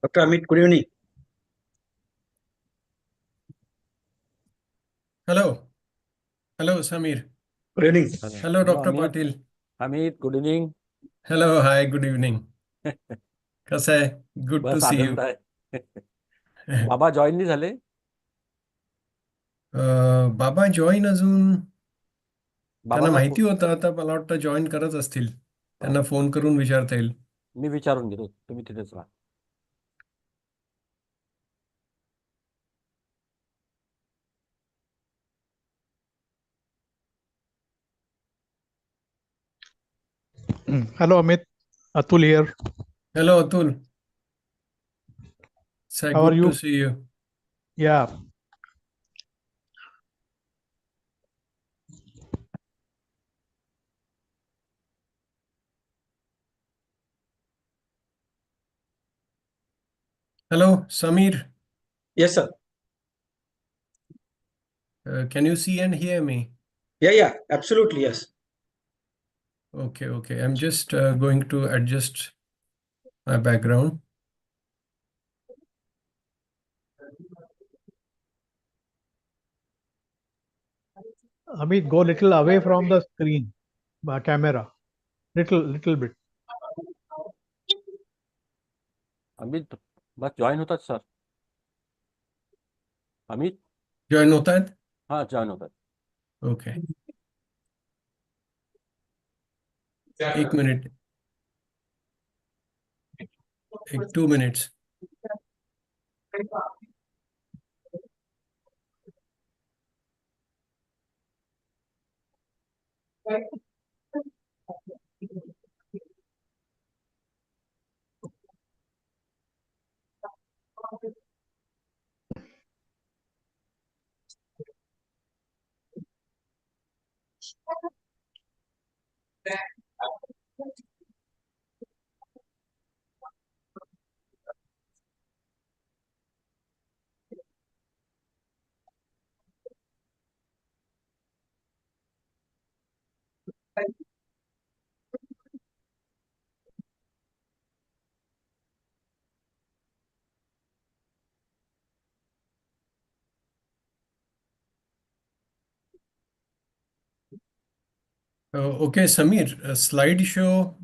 Dr. Amit, good evening. Hello. Hello, Samir. Good evening. Hello, Dr. Amit. Patil. Amit, good evening. Hello, hi, good evening. कसं आहे? Good to बस see you. आनंद आहे. बाबा join नाही झाले? बाबा join अजून त्यांना बाबांना माहिती होतं, आता मला वाटतं जॉईन करत असतील. त्यांना फोन करून विचारता येईल. मी विचारून घेतो, तुम्ही तिथेच राहा. Hello, Amit. Atul here. Hello, Atul. It's How are good you? to see you. Yeah. Hello, Samir. Yes, sir. Can you see and hear me? Yeah, absolutely, yes. Okay. I'm just going to adjust my background. Amit, go little away from the screen, camera. Little bit. Amit बस join होतात sir. Amit join होत आहेत? हा join होतात. Okay. एक minute. 2 minutes. Okay, Samir, slideshow,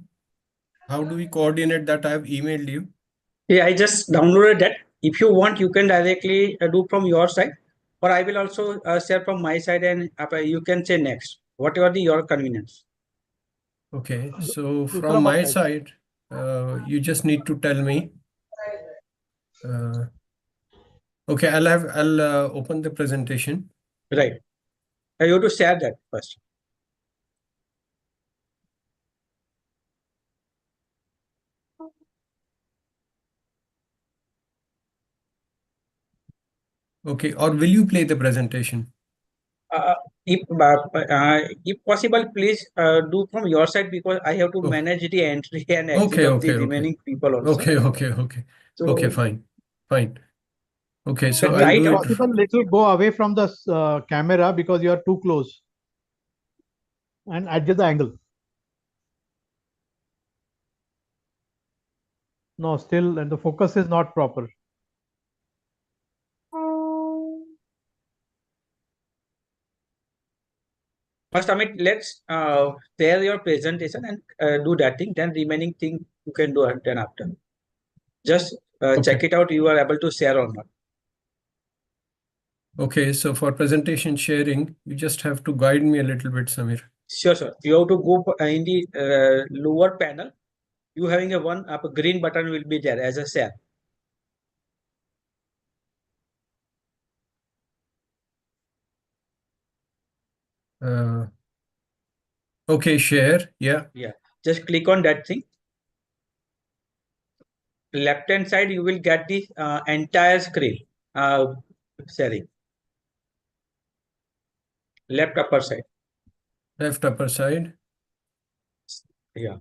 how do we coordinate that? I have emailed you. Yeah, I just downloaded that. If you want, you can directly do from your side, or I will also share from my side, and you can say next, whatever your convenience. Okay, so from my side, you just need to tell me. Okay, I'll open the presentation. Right. You have to share that first. Okay, or will you play the presentation? If possible, please do from your side, because I have to Oh. manage the entry and exit of the remaining people also. Okay. So, Okay, fine. Okay, so But I'll right do If it. possible, little go away from the camera because you are too close. And adjust the angle. No, still, and the focus is not proper. first, Amit, let's share your presentation and do that thing. Then remaining thing you can do it then after. Just check it out. You are able to share or not. Okay, so for presentation sharing, you just have to guide me a little bit, Samir. Sure. You have to go in the lower panel. You having a green button will be there as a share. Okay, share. Yeah. Just click on that thing. Left hand side, you will get the entire screen sharing. Left upper side. Left upper side. Yeah.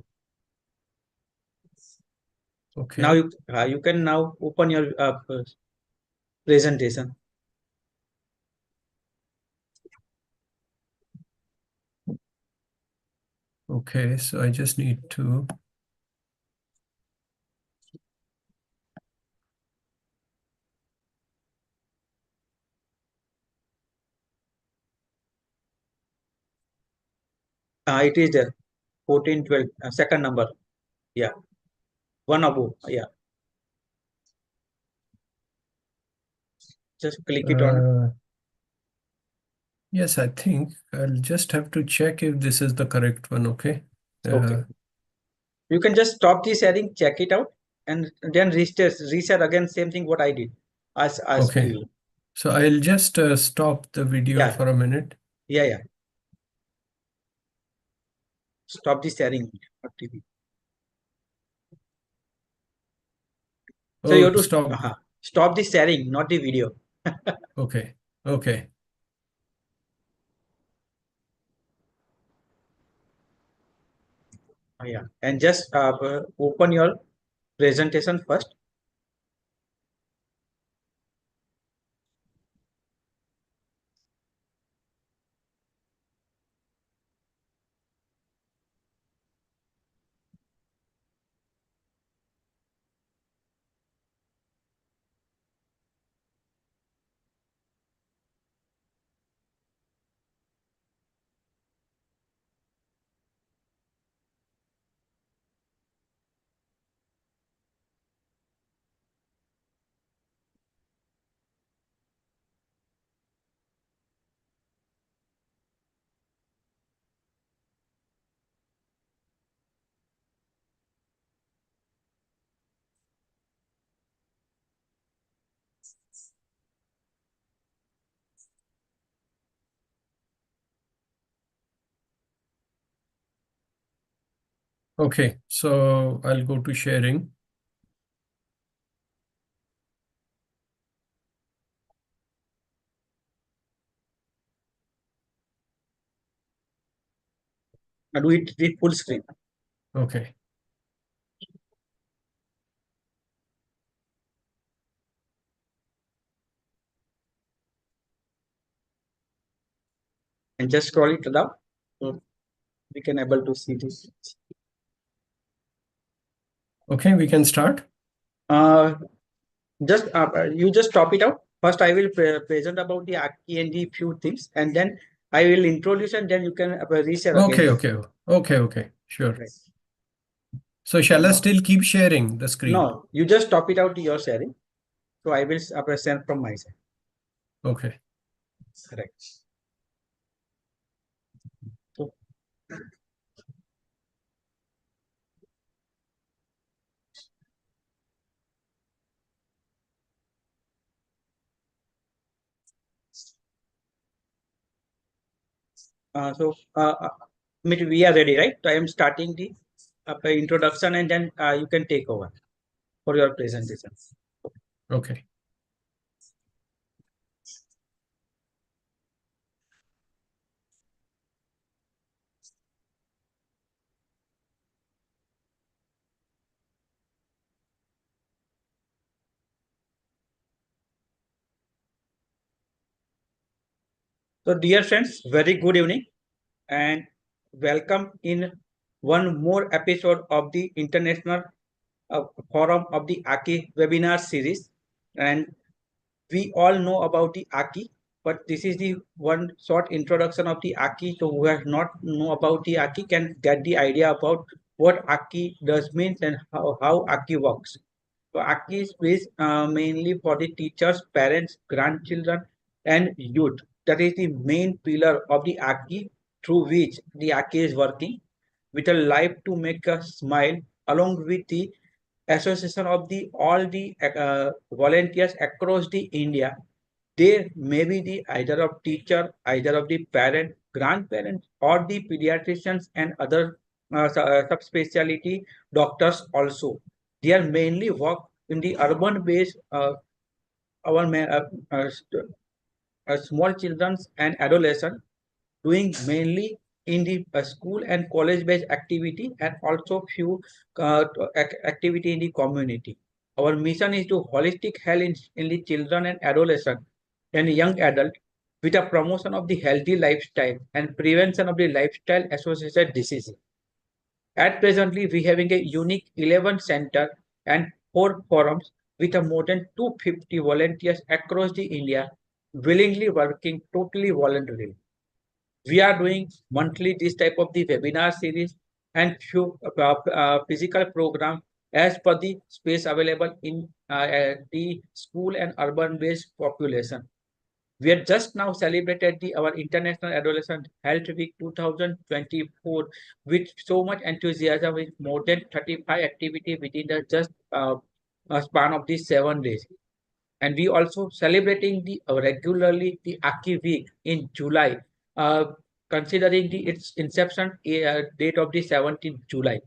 Okay. Now you can now open your presentation. Okay, so I just need to. It is there. 14, 12, second number. Yeah. One above. Yeah. Just click it on. Yes, I think I'll just have to check if this is the correct one. Okay. Okay. You can just stop the sharing, check it out, and then restart again. Same thing what I did. Ask Okay. you. So I'll just stop the video Yeah. for a minute. Yeah. Stop the sharing of TV. So you have to Stop. stop the sharing, not the video. Okay. Okay. Yeah. And just open your presentation first. Okay. So I'll go to sharing. Do it with full screen. Okay. And just scroll it down. So we can able to see this. Okay, we can start. Just you just stop it out. First, I will present about the Aacci and the few things, and then I will introduce, and then you can reshare Okay. again. Okay. Sure. Right. So shall I still keep sharing the screen? No, you just stop it out your sharing. So I will send from my side. Okay. Correct. So, we are ready, right? So I am starting the introduction, and then you can take over for your presentation. Okay. So, dear friends, very good evening and welcome in one more episode of the International Forum of the Aacci webinar series. And we all know about the Aacci, but this is the one short introduction of the Aacci. So, who have not know about the Aacci can get the idea about what Aacci does means and how Aacci works. So Aacci is based mainly for the teachers, parents, grandchildren, and youth. That is the main pillar of the Aacci through which the Aacci is working with a life to make us smile along with the association of the all the volunteers across the India. They may be the either of teacher, either of the parent, grandparents, or the pediatricians and other subspecialty doctors also. They are mainly work in the urban base. Our small children and adolescents doing mainly in the school and college based activity and also few activity in the community. Our mission is to holistic health in the children and adolescent and young adult with a promotion of the healthy lifestyle and prevention of the lifestyle associated diseases. At presently, we having a unique 11 center and 4 forums with a more than 250 volunteers across the India willingly working totally voluntarily. We are doing monthly this type of the webinar series and few physical program as per the space available in the school and urban based population. We have just now celebrated our International Adolescent Health Week 2024 with so much enthusiasm, with more than 35 activity within the just span of these 7 days. And we also celebrating the regularly the Aacci week in July, uh, considering its inception date of the 17th July.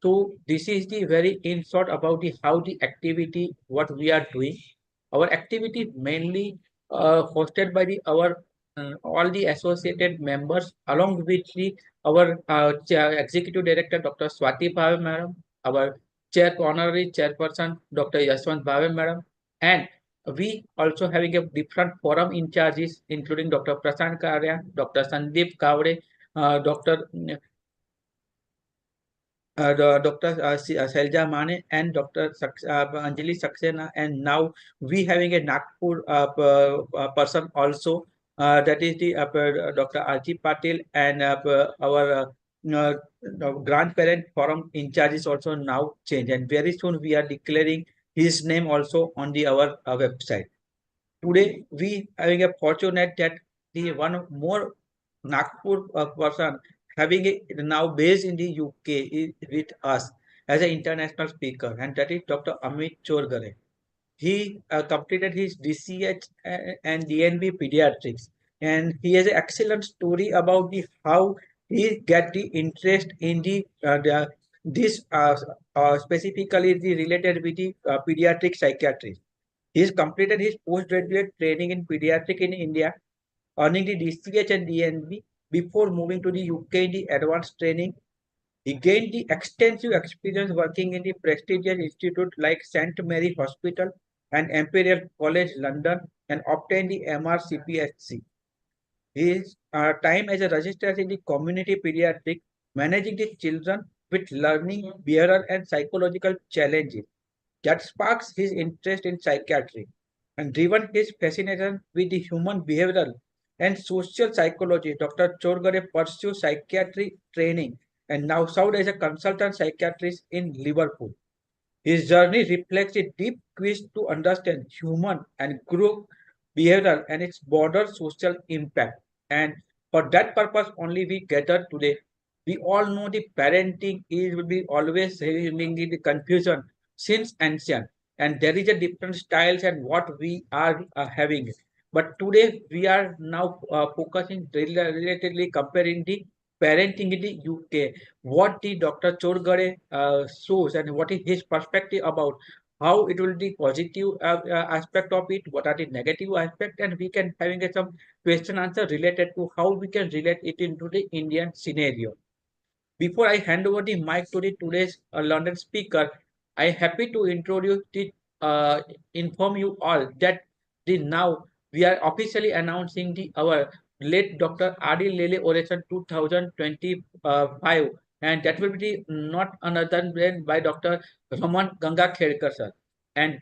So this is the very in short about the how the activity what we are doing. Our activity mainly hosted by the our all the associated members along with our executive director Dr. Swati Bhave madam, our honorary chairperson Dr. Yashwant Bhave madam, and we also having a different forum in charges, including Dr. Prasant Karya, Dr. Sandeep Kavre, Dr. Dr. Selja Mane and Dr. Anjali Saxena, and now we having a Nagpur person also, that is the Dr. Aacci Patil, and our uh, grandparent forum in charge is also now changed, and very soon we are declaring his name also on the our website. Today we having a fortunate that the one more Nagpur person having a now based in the UK is with us as an international speaker, and that is Dr. Amit Chorgare. He completed his DCH and DNB pediatrics, and he has an excellent story about the how he get the interest in the this specifically the related with the pediatric psychiatry. He has completed his postgraduate training in pediatric in India, earning the DCH and DNB before moving to the UK in the advanced training. He gained the extensive experience working in the prestigious institute like St. Mary Hospital and Imperial College London, and obtained the MRCPHC. His time as a registrar in the community pediatric, managing the children with learning, behavioral, and psychological challenges that sparks his interest in psychiatry and driven his fascination with the human behavioral and social psychology. Dr. Chorgare pursued psychiatry training and now served as a consultant psychiatrist in Liverpool. His journey reflects a deep quest to understand human and group behavior and its broader social impact. And for that purpose only we gather today. We all know the parenting is will be always having the confusion since ancient, and there is a different styles and what we are having. But today we are now focusing relatedly comparing the parenting in the UK, what the Dr. Chorgare shows and what is his perspective about how it will be positive aspect of it, what are the negative aspect, and we can having some question answer related to how we can relate it into the Indian scenario. Before I hand over the mic to the today's London speaker, I am happy to uh, inform you all that now we are officially announcing our late Dr. Adi Lele Oration 2025, and that will be not another than by Dr. Raman Ganga Kherkar sir. And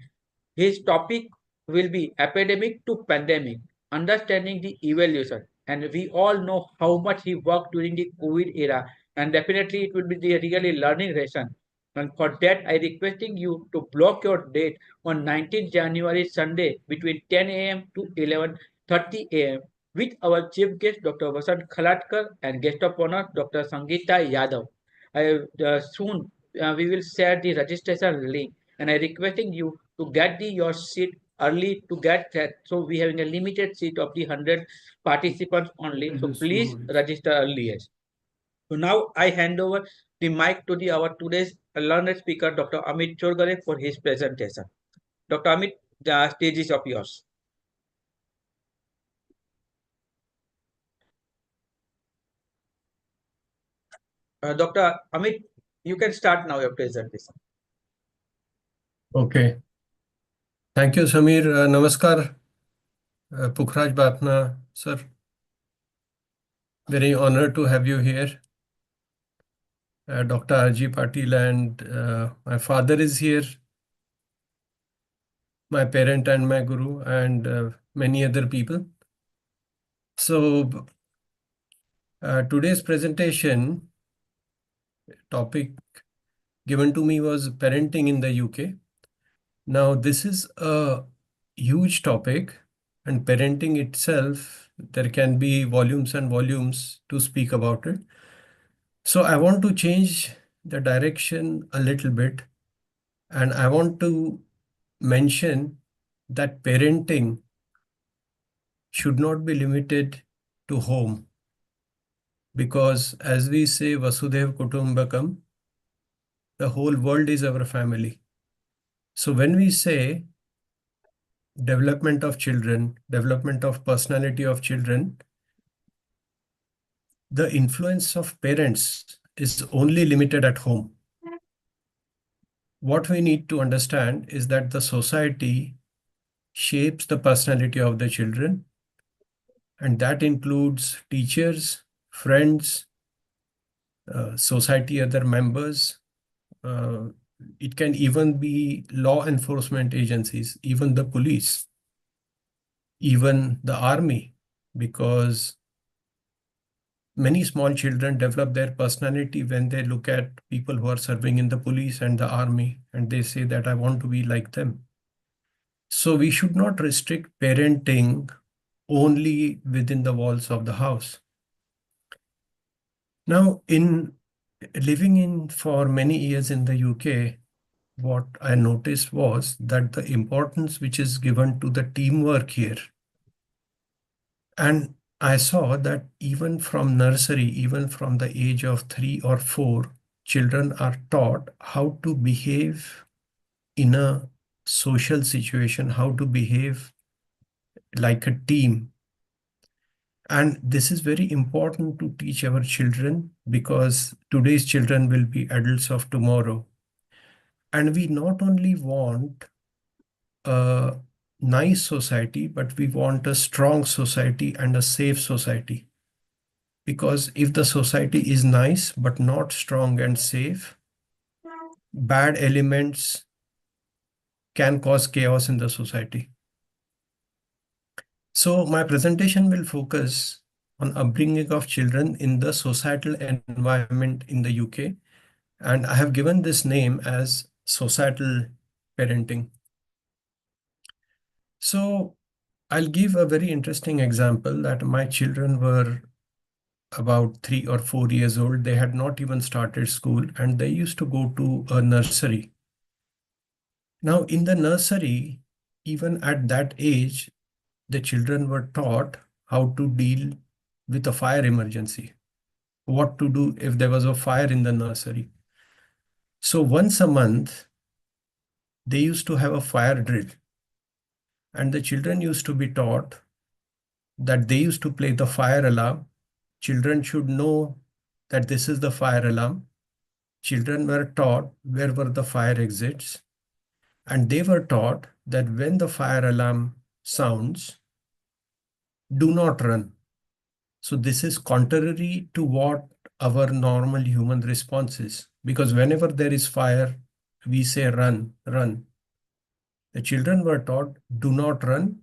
his topic will be epidemic to pandemic, understanding the evolution. And we all know how much he worked during the COVID era, and definitely it will be the really learning lesson. And for that, I requesting you to block your date on 19th January Sunday between 10 a.m. to 11:30 a.m. with our chief guest Dr. Vasant Khalatkar and guest of honor Dr. Sangeeta Yadav. Soon we will share the registration link, and I requesting you to get your seat early to get that. So we having a limited seat of the 100 participants only. So please register earliest. So now I hand over the mic to our today's learned speaker, Dr. Amit Chorgare, for his presentation. Dr. Amit, the stage is of yours. Dr. Amit, you can start now your presentation. Okay. Thank you, Samir. Namaskar, Pukhraj Bapna, sir. Very honored to have you here. Dr. Aacci Patil, and my father is here, my parent and my guru, and many other people. So Today's presentation topic given to me was parenting in the UK. Now, this is a huge topic, and parenting itself, there can be volumes and volumes to speak about it. So I want to change the direction a little bit, and I want to mention that parenting should not be limited to home, because as we say, Vasudev Kutumbakam, the whole world is our family. So when we say development of children, development of personality of children, the influence of parents is only limited at home. What we need to understand is that the society shapes the personality of the children, and that includes teachers, friends, society other members. It can even be law enforcement agencies, even the police, even the army, because many small children develop their personality when they look at people who are serving in the police and the army, and they say that I want to be like them. So we should not restrict parenting only within the walls of the house. Now, in living in for many years in the UK, what I noticed was that the importance which is given to the teamwork here. And I saw that even from nursery, even from the age of 3 or 4, children are taught how to behave in a social situation, how to behave like a team. And this is very important to teach our children, because today's children will be adults of tomorrow. And we not only want a nice society, but we want a strong society and a safe society. Because if the society is nice but not strong and safe, bad elements can cause chaos in the society. So my presentation will focus on upbringing of children in the societal environment in the UK. And I have given this name as societal parenting. So I'll give a very interesting example that my children were about 3 or 4 years old. They had not even started school, and they used to go to a nursery. Now, in the nursery, even at that age, the children were taught how to deal with a fire emergency, what to do if there was a fire in the nursery. So once a month, they used to have a fire drill, and the children used to be taught that they used to play the fire alarm. Children should know that this is the fire alarm. Children were taught where were the fire exits, and they were taught that when the fire alarm sounds, do not run. So this is contrary to what our normal human response is, because whenever there is fire, we say run, run. The children were taught do not run,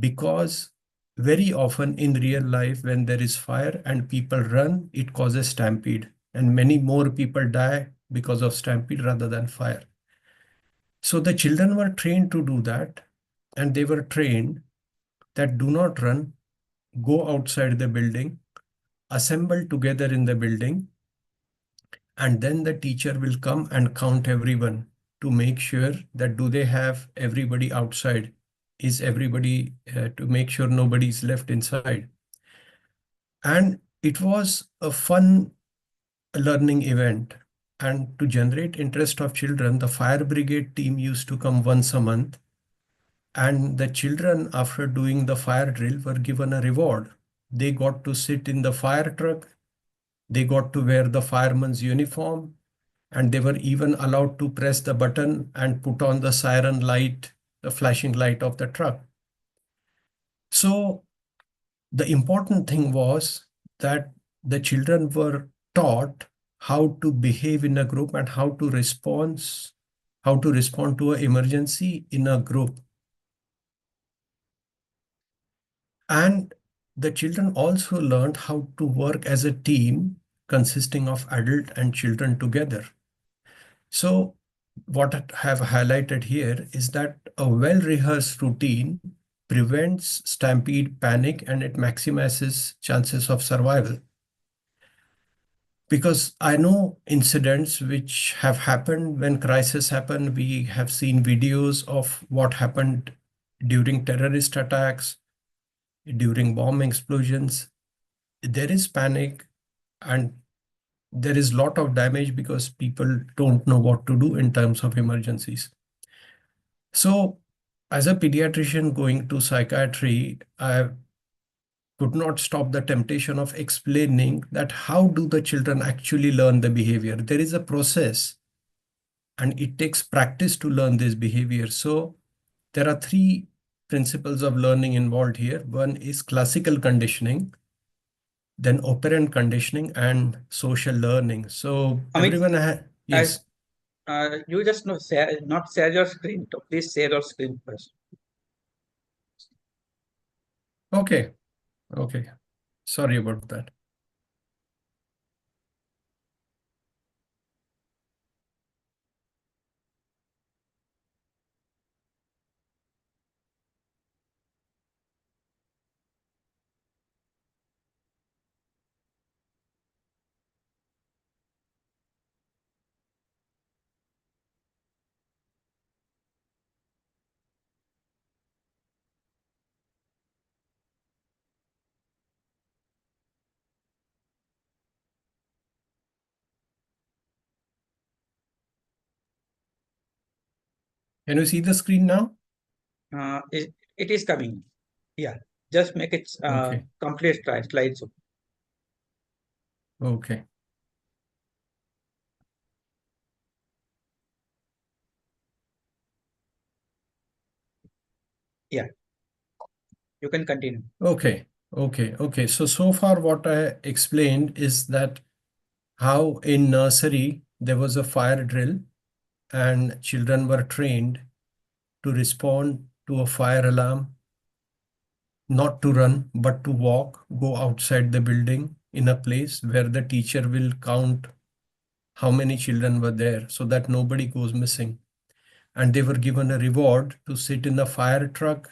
because very often in real life, when there is fire and people run, it causes stampede, and many more people die because of stampede rather than fire. So the children were trained to do that, and they were trained that do not run, go outside the building, assemble together in the building, and then the teacher will come and count everyone to make sure that do they have everybody outside, is everybody to make sure nobody is left inside. And it was a fun learning event. And to generate interest of children, the fire brigade team used to come once a month, and the children, after doing the fire drill, were given a reward. They got to sit in the fire truck, they got to wear the fireman's uniform, and they were even allowed to press the button and put on the siren light, the flashing light of the truck. So the important thing was that the children were taught how to behave in a group and how to respond to an emergency in a group. And the children also learned how to work as a team consisting of adult and children together. So what I have highlighted here is that a well-rehearsed routine prevents stampede, panic, and it maximizes chances of survival. Because I know incidents which have happened when crisis happen. We have seen videos of what happened during terrorist attacks, during bomb explosions. There is panic and there is lot of damage because people don't know what to do in terms of emergencies. So as a pediatrician going to psychiatry, I could not stop the temptation of explaining that how do the children actually learn the behavior. There is a process and it takes practice to learn this behavior. So there are three principles of learning involved here. One is classical conditioning, then operant conditioning, and social learning. So Amit, everyone as yes. you just not share your screen. So please share your screen first. Okay. Okay. Sorry about that. Can you see the screen now? It is coming. Yeah, just make it Okay. complete slide. So Okay. yeah, you can continue. Okay. Okay. Okay. So far what I explained is that how in nursery there was a fire drill and children were trained to respond to a fire alarm, not to run, but to walk, go outside the building in a place where the teacher will count how many children were there so that nobody goes missing. And they were given a reward to sit in a fire truck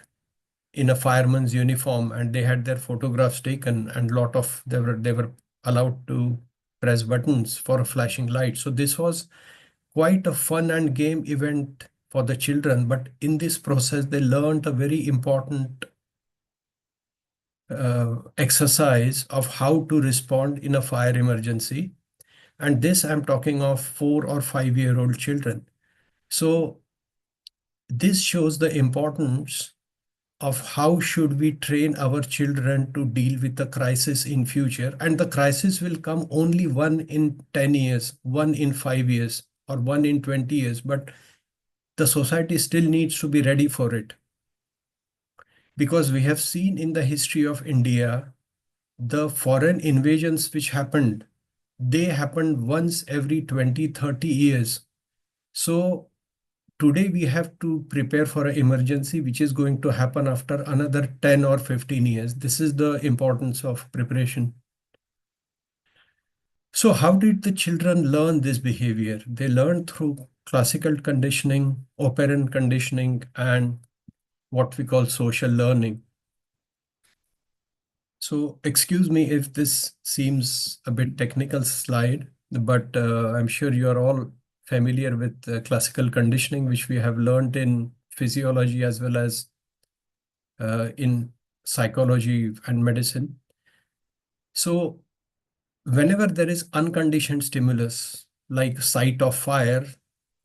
in a fireman's uniform, and they had their photographs taken, and lot of they were allowed to press buttons for a flashing light. So this was quite a fun and game event for the children, but in this process they learned a very important exercise of how to respond in a fire emergency. And this I'm talking of 4 or 5 year old children. So this shows the importance of how should we train our children to deal with the crisis in future. And the crisis will come only one in 10 years, one in 5 years, or one in 20 years. But the society still needs to be ready for it. Because we have seen in the history of India, the foreign invasions which happened, they happened once every 20, 30 years. So today we have to prepare for an emergency which is going to happen after another 10 or 15 years. This is the importance of preparation. So how did the children learn this behavior? They learned through classical conditioning, operant conditioning, and what we call social learning. So excuse me if this seems a bit technical slide, but I'm sure you are all familiar with classical conditioning, which we have learned in physiology as well as in psychology and medicine. So whenever there is unconditioned stimulus, like sight of fire,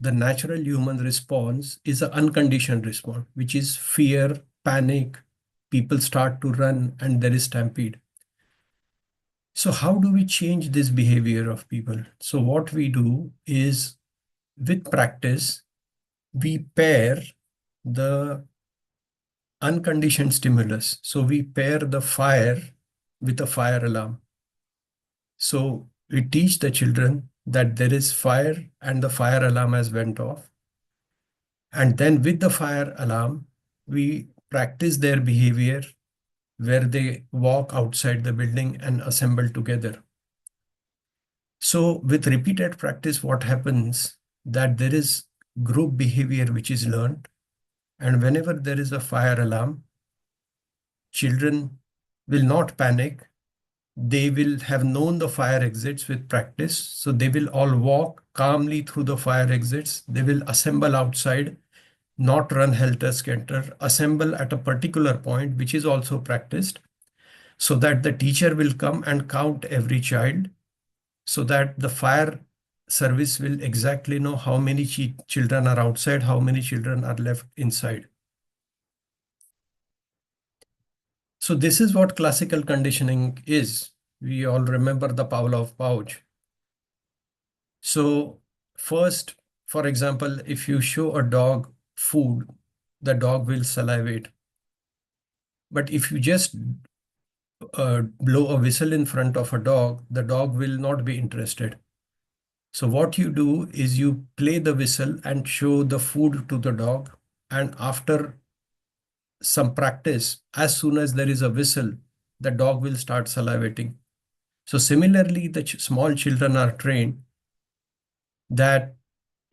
the natural human response is an unconditioned response, which is fear, panic, people start to run, and there is stampede. So how do we change this behavior of people? So what we do is with practice, we pair the unconditioned stimulus. So we pair the fire with a fire alarm. So we teach the children that there is fire and the fire alarm has went off. And then with the fire alarm, we practice their behavior where they walk outside the building and assemble together. So with repeated practice, what happens that there is group behavior which is learned, and whenever there is a fire alarm, children will not panic. They will have known the fire exits with practice. So they will all walk calmly through the fire exits. They will assemble outside, not run helter-skelter, assemble at a particular point, which is also practiced, so that the teacher will come and count every child, so that the fire service will exactly know how many children are outside, how many children are left inside. So this is what classical conditioning is. We all remember the Pavlov pouch. So first, for example, if you show a dog food, the dog will salivate. But if you just blow a whistle in front of a dog, the dog will not be interested. So what you do is you play the whistle and show the food to the dog. And after some practice, as soon as there is a whistle, the dog will start salivating. So similarly, the small children are trained that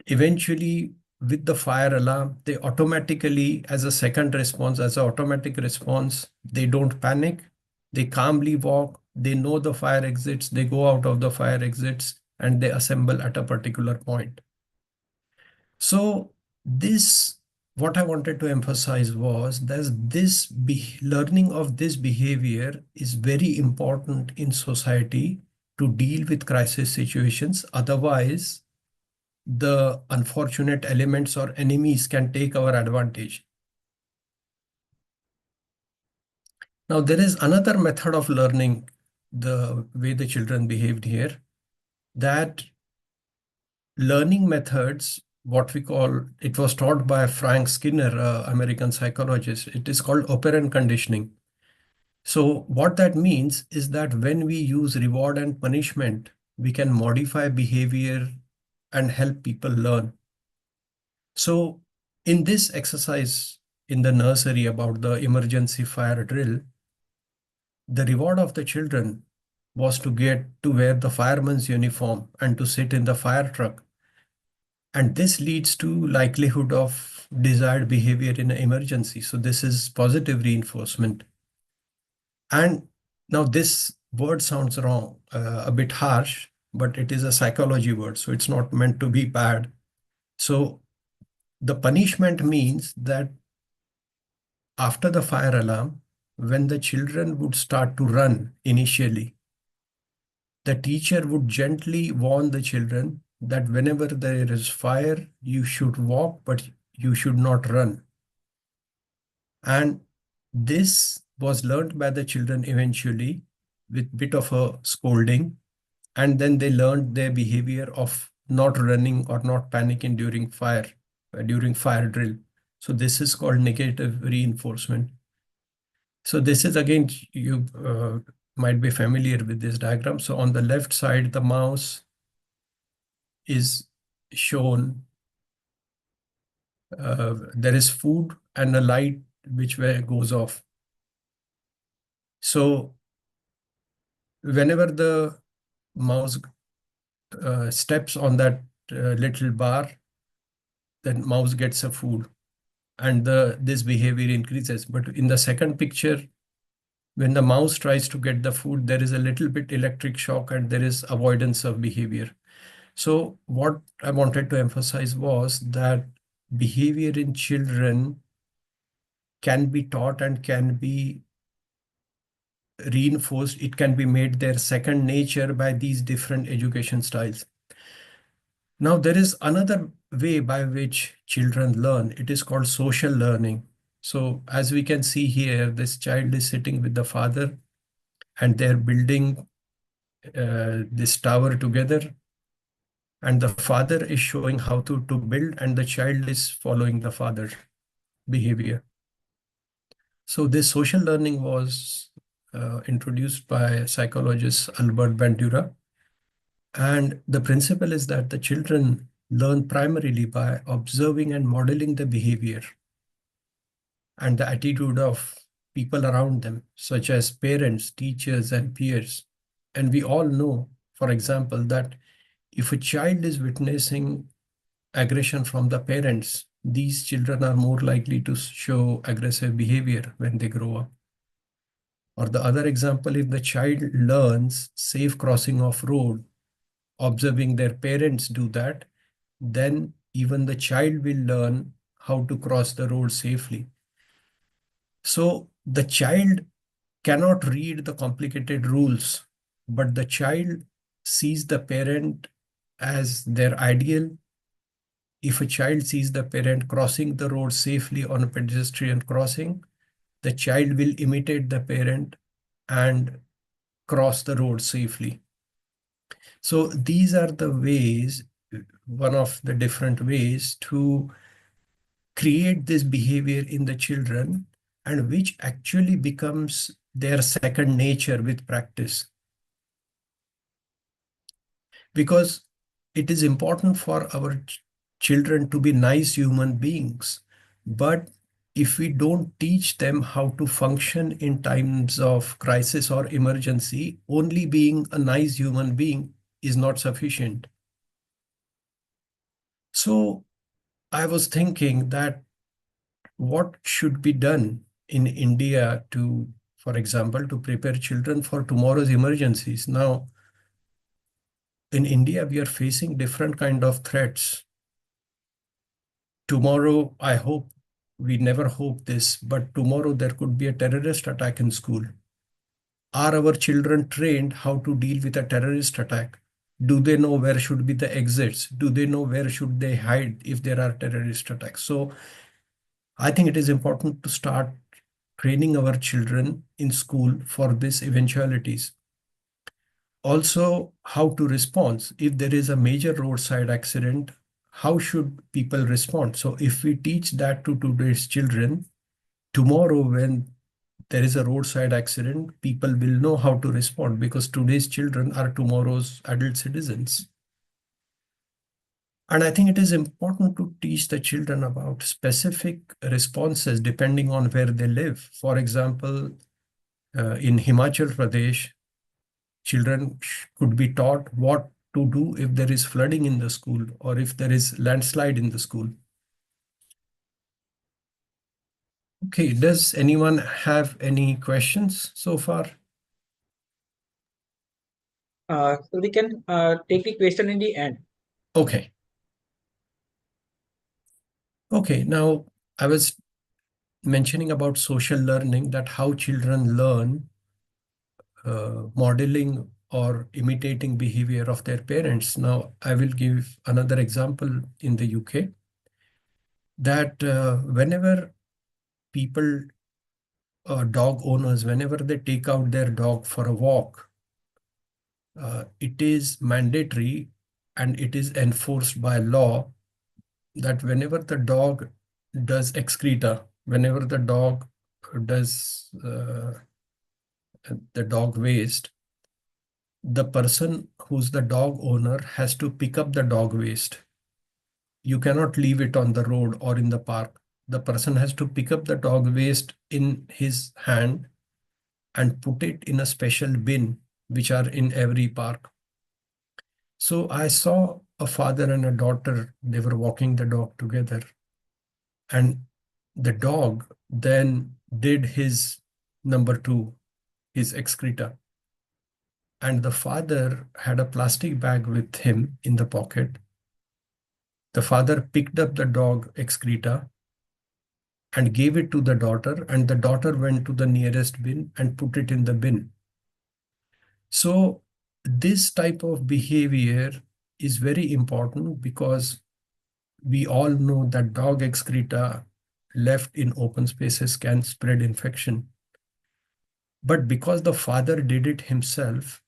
eventually with the fire alarm, they automatically, as a second response, as an automatic response, they don't panic. They calmly walk. They know the fire exits. They go out of the fire exits and they assemble at a particular point. So this, what I wanted to emphasize was that this learning of this behavior is very important in society to deal with crisis situations. Otherwise, the unfortunate elements or enemies can take our advantage. Now, there is another method of learning the way the children behaved here, that learning methods, what we call, it was taught by Frank Skinner, American psychologist. It is called operant conditioning. So what that means is that when we use reward and punishment, we can modify behavior and help people learn. So in this exercise in the nursery about the emergency fire drill, the reward of the children was to get to wear the fireman's uniform and to sit in the fire truck. And this leads to likelihood of desired behavior in an emergency. So this is positive reinforcement. And now this word sounds wrong, a bit harsh, but it is a psychology word. So it's not meant to be bad. So the punishment means that after the fire alarm, when the children would start to run initially, the teacher would gently warn the children that whenever there is fire, you should walk, but you should not run. And this was learned by the children eventually with bit of a scolding. And then they learned their behavior of not running or not panicking during fire drill. So this is called negative reinforcement. So this is, again, you might be familiar with this diagram. So on the left side, the mouse is shown. There is food and a light which goes off. So whenever the mouse steps on that little bar, then mouse gets a food and this behavior increases. But in the second picture, when the mouse tries to get the food, there is a little bit electric shock and there is avoidance of behavior. So what I wanted to emphasize was that behavior in children can be taught and can be reinforced. It can be made their second nature by these different education styles. Now, there is another way by which children learn. It is called social learning. So as we can see here, this child is sitting with the father and they're building this tower together. And the father is showing how to build and the child is following the father's behavior. So this social learning was introduced by psychologist Albert Bandura. And the principle is that the children learn primarily by observing and modeling the behavior and the attitude of people around them, such as parents, teachers, and peers. And we all know, for example, that if a child is witnessing aggression from the parents, these children are more likely to show aggressive behavior when they grow up. Or the other example, if the child learns safe crossing of road, observing their parents do that, then even the child will learn how to cross the road safely. So the child cannot read the complicated rules, but the child sees the parent as their ideal. If a child sees the parent crossing the road safely on a pedestrian crossing, the child will imitate the parent and cross the road safely. So these are the ways, one of the different ways to create this behavior in the children, and which actually becomes their second nature with practice. Because it is important for our children to be nice human beings, but if we don't teach them how to function in times of crisis or emergency, only being a nice human being is not sufficient. So I was thinking that what should be done in India to, for example, to prepare children for tomorrow's emergencies. Now, in India, we are facing different kind of threats. Tomorrow, I hope, we never hope this, but tomorrow there could be a terrorist attack in school. Are our children trained how to deal with a terrorist attack? Do they know where should be the exits? Do they know where should they hide if there are terrorist attacks? So I think it is important to start training our children in school for these eventualities. Also, how to respond. If there is a major roadside accident, how should people respond? So if we teach that to today's children, tomorrow when there is a roadside accident, people will know how to respond, because today's children are tomorrow's adult citizens. And I think it is important to teach the children about specific responses depending on where they live. For example, in Himachal Pradesh, children could be taught what to do if there is flooding in the school or if there is landslide in the school. Okay, does anyone have any questions so far? So we can take the question in the end. Okay. Okay, now I was mentioning about social learning, that how children learn modeling or imitating behavior of their parents. Now, I will give another example in the UK, that whenever people, dog owners, whenever they take out their dog for a walk, it is mandatory and it is enforced by law that whenever the dog does excreta, whenever the dog does the dog waste, the person who's the dog owner has to pick up the dog waste. You cannot leave it on the road or in the park. The person has to pick up the dog waste in his hand and put it in a special bin, which are in every park. So I saw a father and a daughter, they were walking the dog together. And the dog then did his number two, his excreta. And the father had a plastic bag with him in the pocket. The father picked up the dog excreta and gave it to the daughter, and the daughter went to the nearest bin and put it in the bin. So this type of behavior is very important, because we all know that dog excreta left in open spaces can spread infection. But because the father did it himself,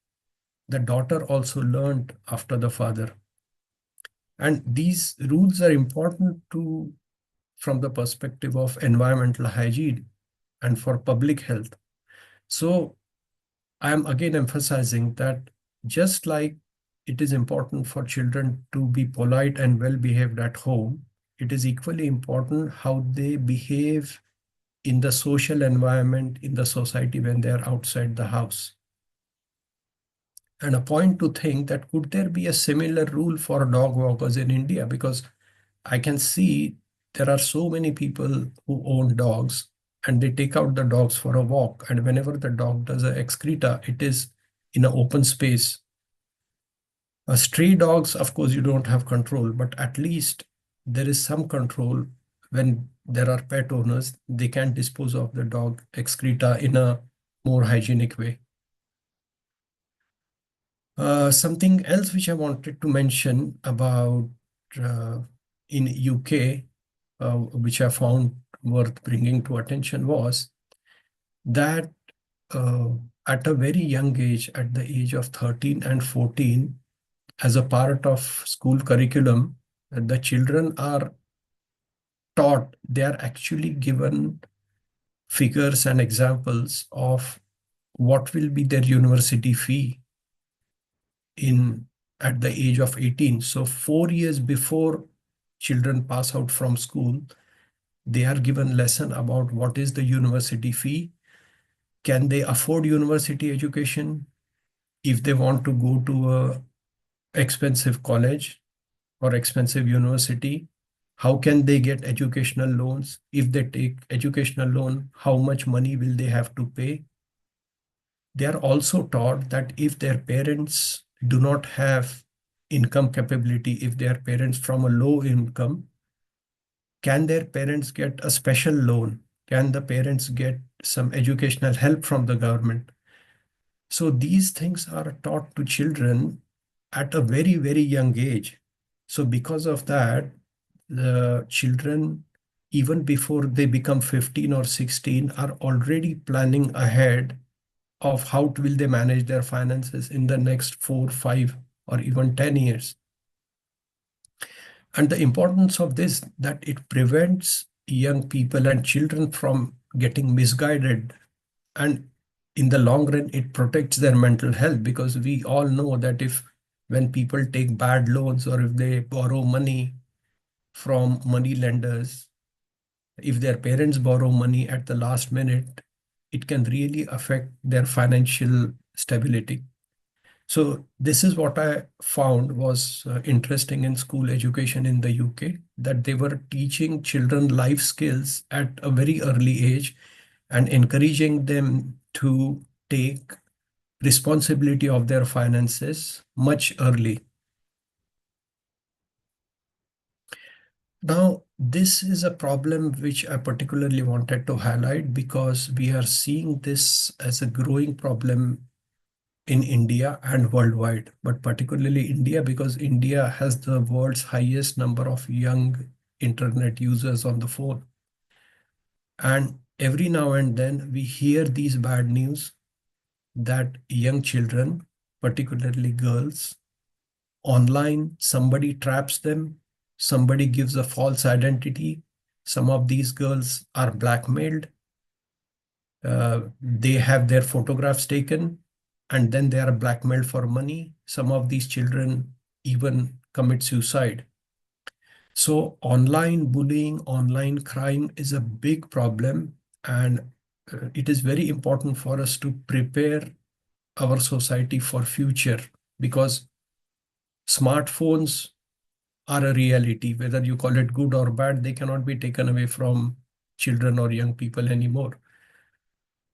the daughter also learned after the father. And these rules are important to, from the perspective of environmental hygiene and for public health. So I am again emphasizing that just like it is important for children to be polite and well behaved at home, it is equally important how they behave in the social environment, in the society when they are outside the house. And a point to think that could there be a similar rule for dog walkers in India? Because I can see there are so many people who own dogs and they take out the dogs for a walk. And whenever the dog does a excreta, it is in an open space. Stray dogs, of course, you don't have control, but at least there is some control when there are pet owners. They can dispose of the dog excreta in a more hygienic way. Something else which I wanted to mention about in UK, which I found worth bringing to attention was that uh, at a very young age, at the age of 13 and 14, as a part of school curriculum, the children are taught, they are actually given figures and examples of what will be their university fee in at the age of 18. So 4 years before children pass out from school, they are given lesson about what is the university fee. Can they afford university education? If they want to go to a expensive college or expensive university, how can they get educational loans? If they take educational loan, how much money will they have to pay? They are also taught that if their parents do not have income capability, if their parents from a low income, can their parents get a special loan? Can the parents get some educational help from the government? So these things are taught to children at a very, very young age. So because of that, the children, even before they become 15 or 16, are already planning ahead of how will they manage their finances in the next 4, 5, or even 10 years. And the importance of this, that it prevents young people and children from getting misguided. And in the long run, it protects their mental health, because we all know that if when people take bad loans or if they borrow money from money lenders, if their parents borrow money at the last minute, it can really affect their financial stability. So this is what I found was interesting in school education in the UK, that they were teaching children life skills at a very early age and encouraging them to take responsibility of their finances much early. Now, this is a problem which I particularly wanted to highlight because we are seeing this as a growing problem in India and worldwide, but particularly India, because India has the world's highest number of young internet users on the phone. And every now and then we hear these bad news that young children, particularly girls, online, somebody traps them, somebody gives a false identity. Some of these girls are blackmailed. They have their photographs taken and then they are blackmailed for money. Some of these children even commit suicide. So online bullying, online crime is a big problem, and it is very important for us to prepare our society for future, because smartphones are a reality. Whether you call it good or bad, they cannot be taken away from children or young people anymore.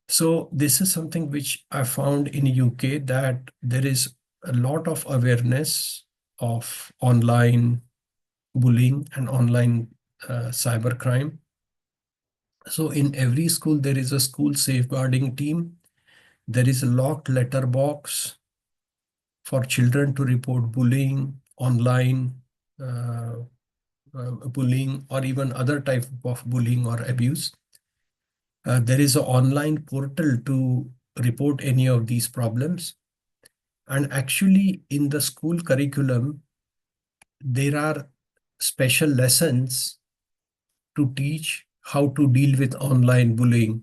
So this is something which I found in UK, that there is a lot of awareness of online bullying and online cybercrime. So in every school, there is a school safeguarding team. There is a locked letter box for children to report bullying, online uh, bullying, or even other type of bullying or abuse. There is an online portal to report any of these problems. And actually, in the school curriculum, there are special lessons to teach how to deal with online bullying.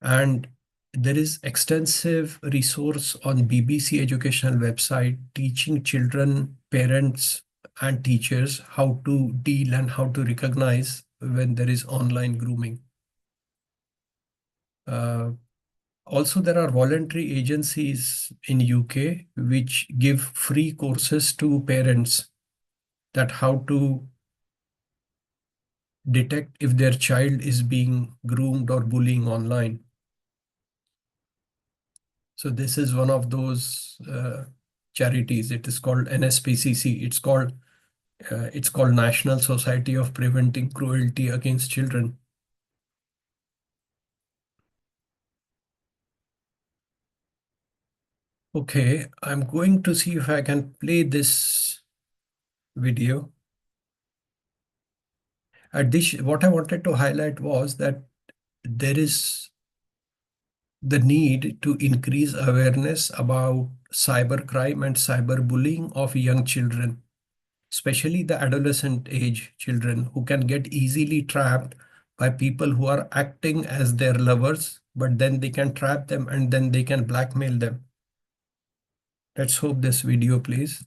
And there is extensive resource on BBC educational website teaching children, parents, and teachers how to deal and how to recognize when there is online grooming. Also, there are voluntary agencies in UK which give free courses to parents that how to detect if their child is being groomed or bullying online. So this is one of those charities. It is called NSPCC. It's called National Society of Preventing Cruelty Against Children. Okay, I'm going to see if I can play this video. What I wanted to highlight was that there is the need to increase awareness about cybercrime and cyberbullying of young children, especially the adolescent age children who can get easily trapped by people who are acting as their lovers, but then they can trap them and then they can blackmail them. Let's hope this video plays.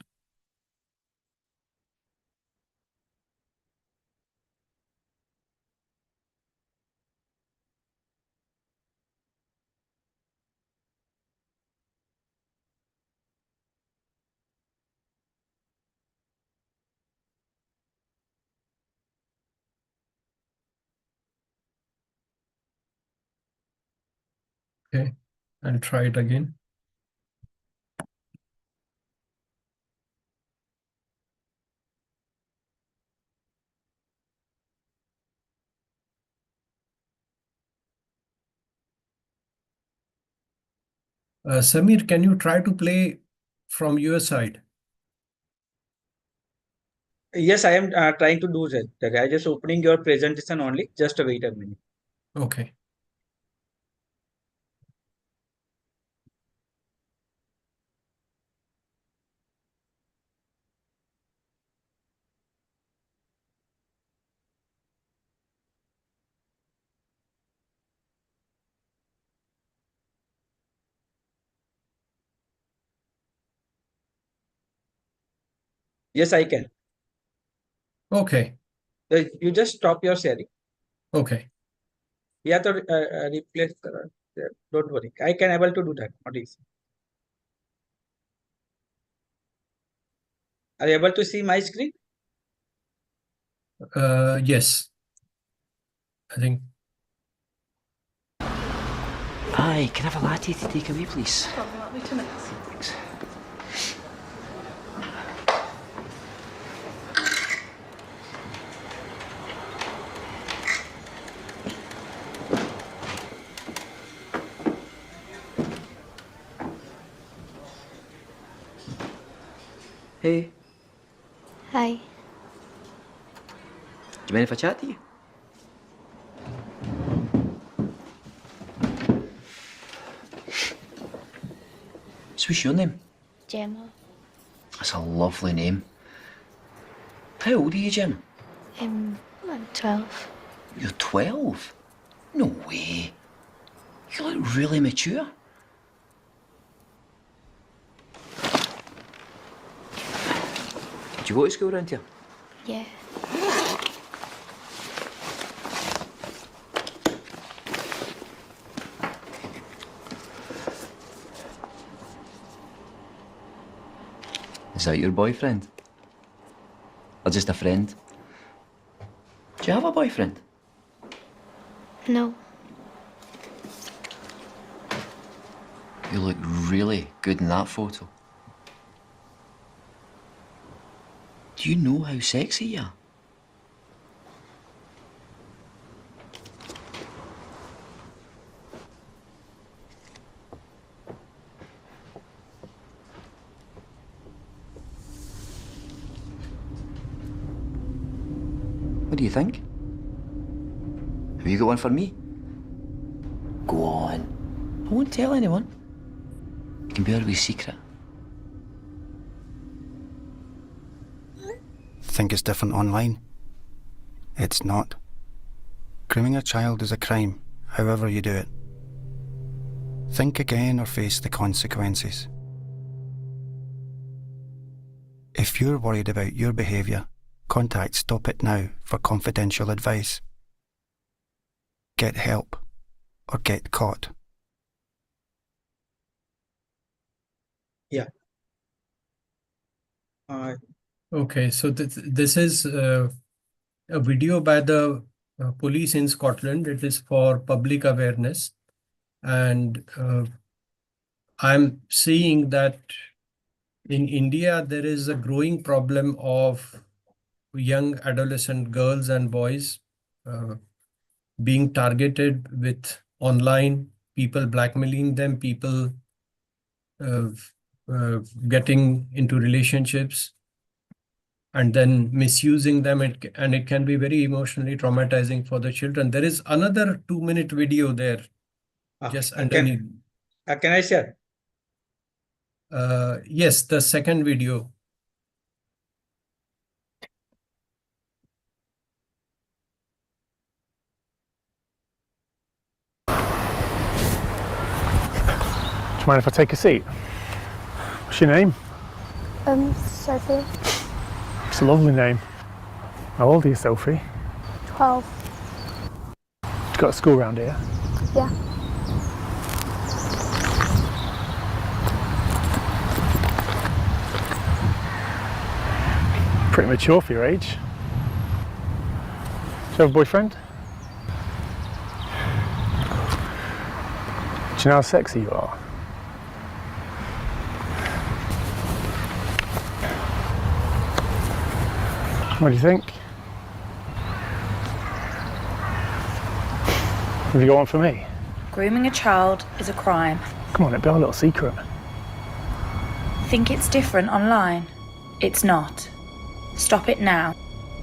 Okay, I'll try it again. Samir, can you try to play from your side? Yes, I am trying to do that. I just opening your presentation only. Just wait a minute. Okay. Yes, I can. Okay. You just stop your sharing. Okay. You have to replace. Don't worry. I can able to do that. What is? Are you able to see my screen? Yes. I think. Hi, can I have a latte to take away, please? Wait 2 minutes. Thanks. Hey, Hi. do you mind if I chat to you? So what's your name? Gemma. That's a lovely name. How old are you, Jim? I'm 12. You're 12? No way. You look really mature. Do you go to school around here? Yeah. Is that your boyfriend? Or just a friend? Do you have a boyfriend? No. You look really good in that photo. Do you know how sexy you are? What do you think? Have you got one for me? Go on. I won't tell anyone. It can be our wee secret. Think it's different online? It's not. Grooming a child is a crime, however you do it. Think again or face the consequences. If you're worried about your behaviour, contact Stop It Now for confidential advice. Get help. or get caught. Yeah. Uh, Okay, so this is a video by the police in Scotland. It is for public awareness. And I'm seeing that in India, there is a growing problem of young adolescent girls and boys uh, being targeted with online, people blackmailing them, people uh, getting into relationships and then misusing them. And it can be very emotionally traumatizing for the children. There is another 2-minute video there, just underneath. can I share? Yes, the second video. Do you mind if I take a seat? What's your name? Sophie, It's a lovely name. How old are you, Sophie? 12. You got a school round here? Yeah. Pretty mature for your age. Do you have a boyfriend? Do you know how sexy you are? What do you think? Have you got one for me? Grooming a child is a crime. Come on, it'd be our little secret. Think it's different online? It's not. Stop it now,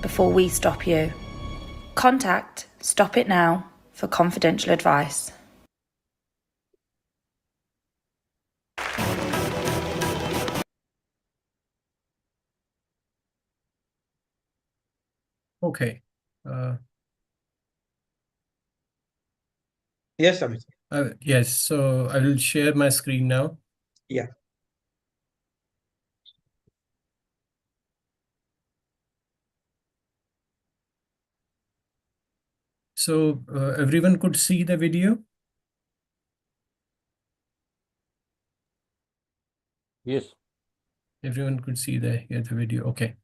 before we stop you. Contact Stop It Now for confidential advice. Okay. Yes, Amit. Yes, so I will share my screen now. Yeah. So everyone could see the video? Yes. Everyone could see the video. Okay.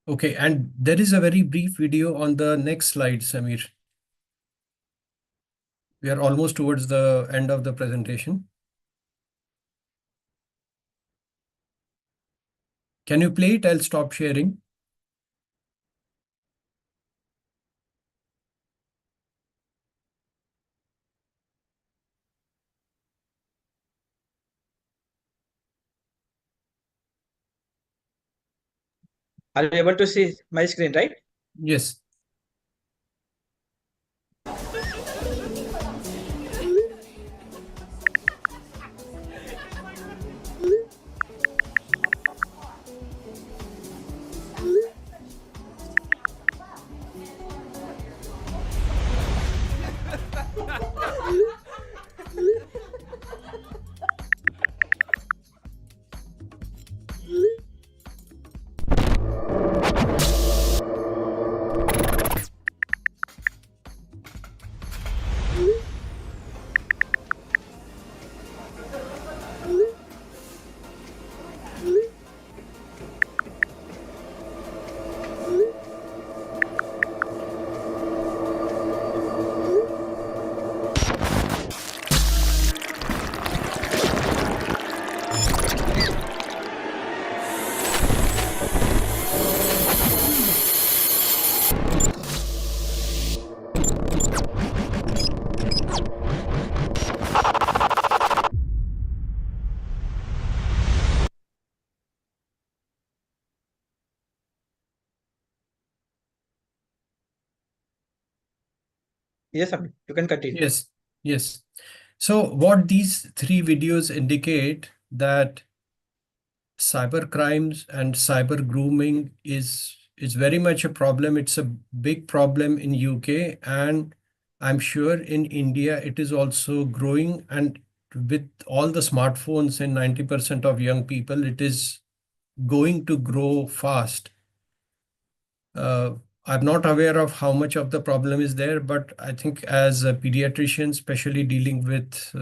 Okay, and there is a very brief video on the next slide, Samir. We are almost towards the end of the presentation. Can you play it? I'll stop sharing. Are you able to see my screen, right? Yes. Yes, Amit. You can continue. Yes. Yes. So what these three videos indicate that cyber crimes and cyber grooming is very much a problem. It's a big problem in UK, and I'm sure in India it is also growing. And with all the smartphones and 90% of young people, it is going to grow fast. I'm not aware of how much of the problem is there, but I think as a pediatrician, especially dealing with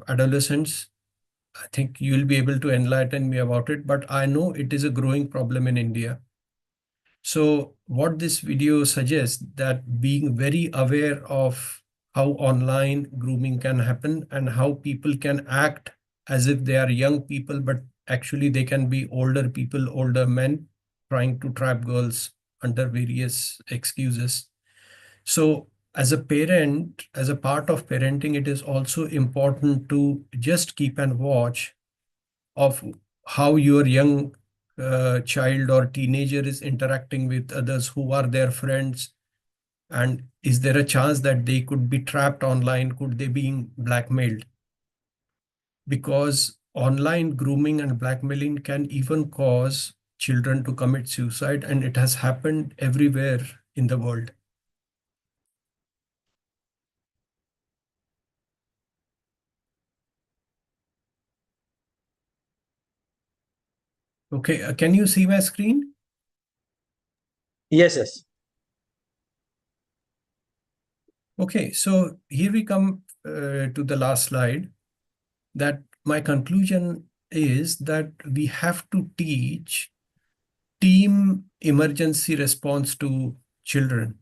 adolescents, I think you'll be able to enlighten me about it, but I know it is a growing problem in India. So what this video suggests, that being very aware of how online grooming can happen and how people can act as if they are young people, but actually they can be older people, older men trying to trap girls under various excuses. So as a parent, as a part of parenting, it is also important to just keep an watch of how your young child or teenager is interacting with others, who are their friends, and is there a chance that they could be trapped online? Could they be blackmailed? Because online grooming and blackmailing can even cause children to commit suicide, and it has happened everywhere in the world. Okay, can you see my screen? Yes, yes. Okay, so here we come to the last slide. That my conclusion is that we have to teach team emergency response to children.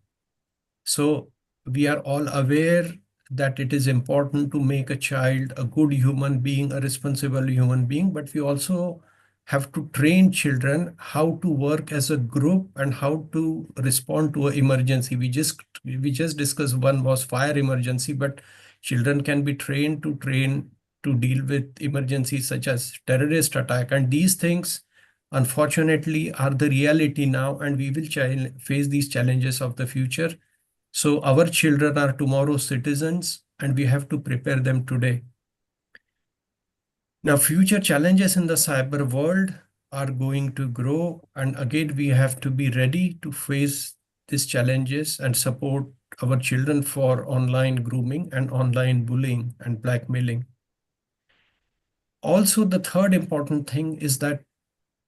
So we are all aware that it is important to make a child a good human being, a responsible human being, but we also have to train children how to work as a group and how to respond to an emergency. We just discussed one was fire emergency, but children can be trained to deal with emergencies such as terrorist attack. And these things, unfortunately, are the reality now, and we will face these challenges of the future. So our children are tomorrow's citizens, and we have to prepare them today. Now, future challenges in the cyber world are going to grow, and again, we have to be ready to face these challenges and support our children for online grooming and online bullying and blackmailing. Also, the third important thing is that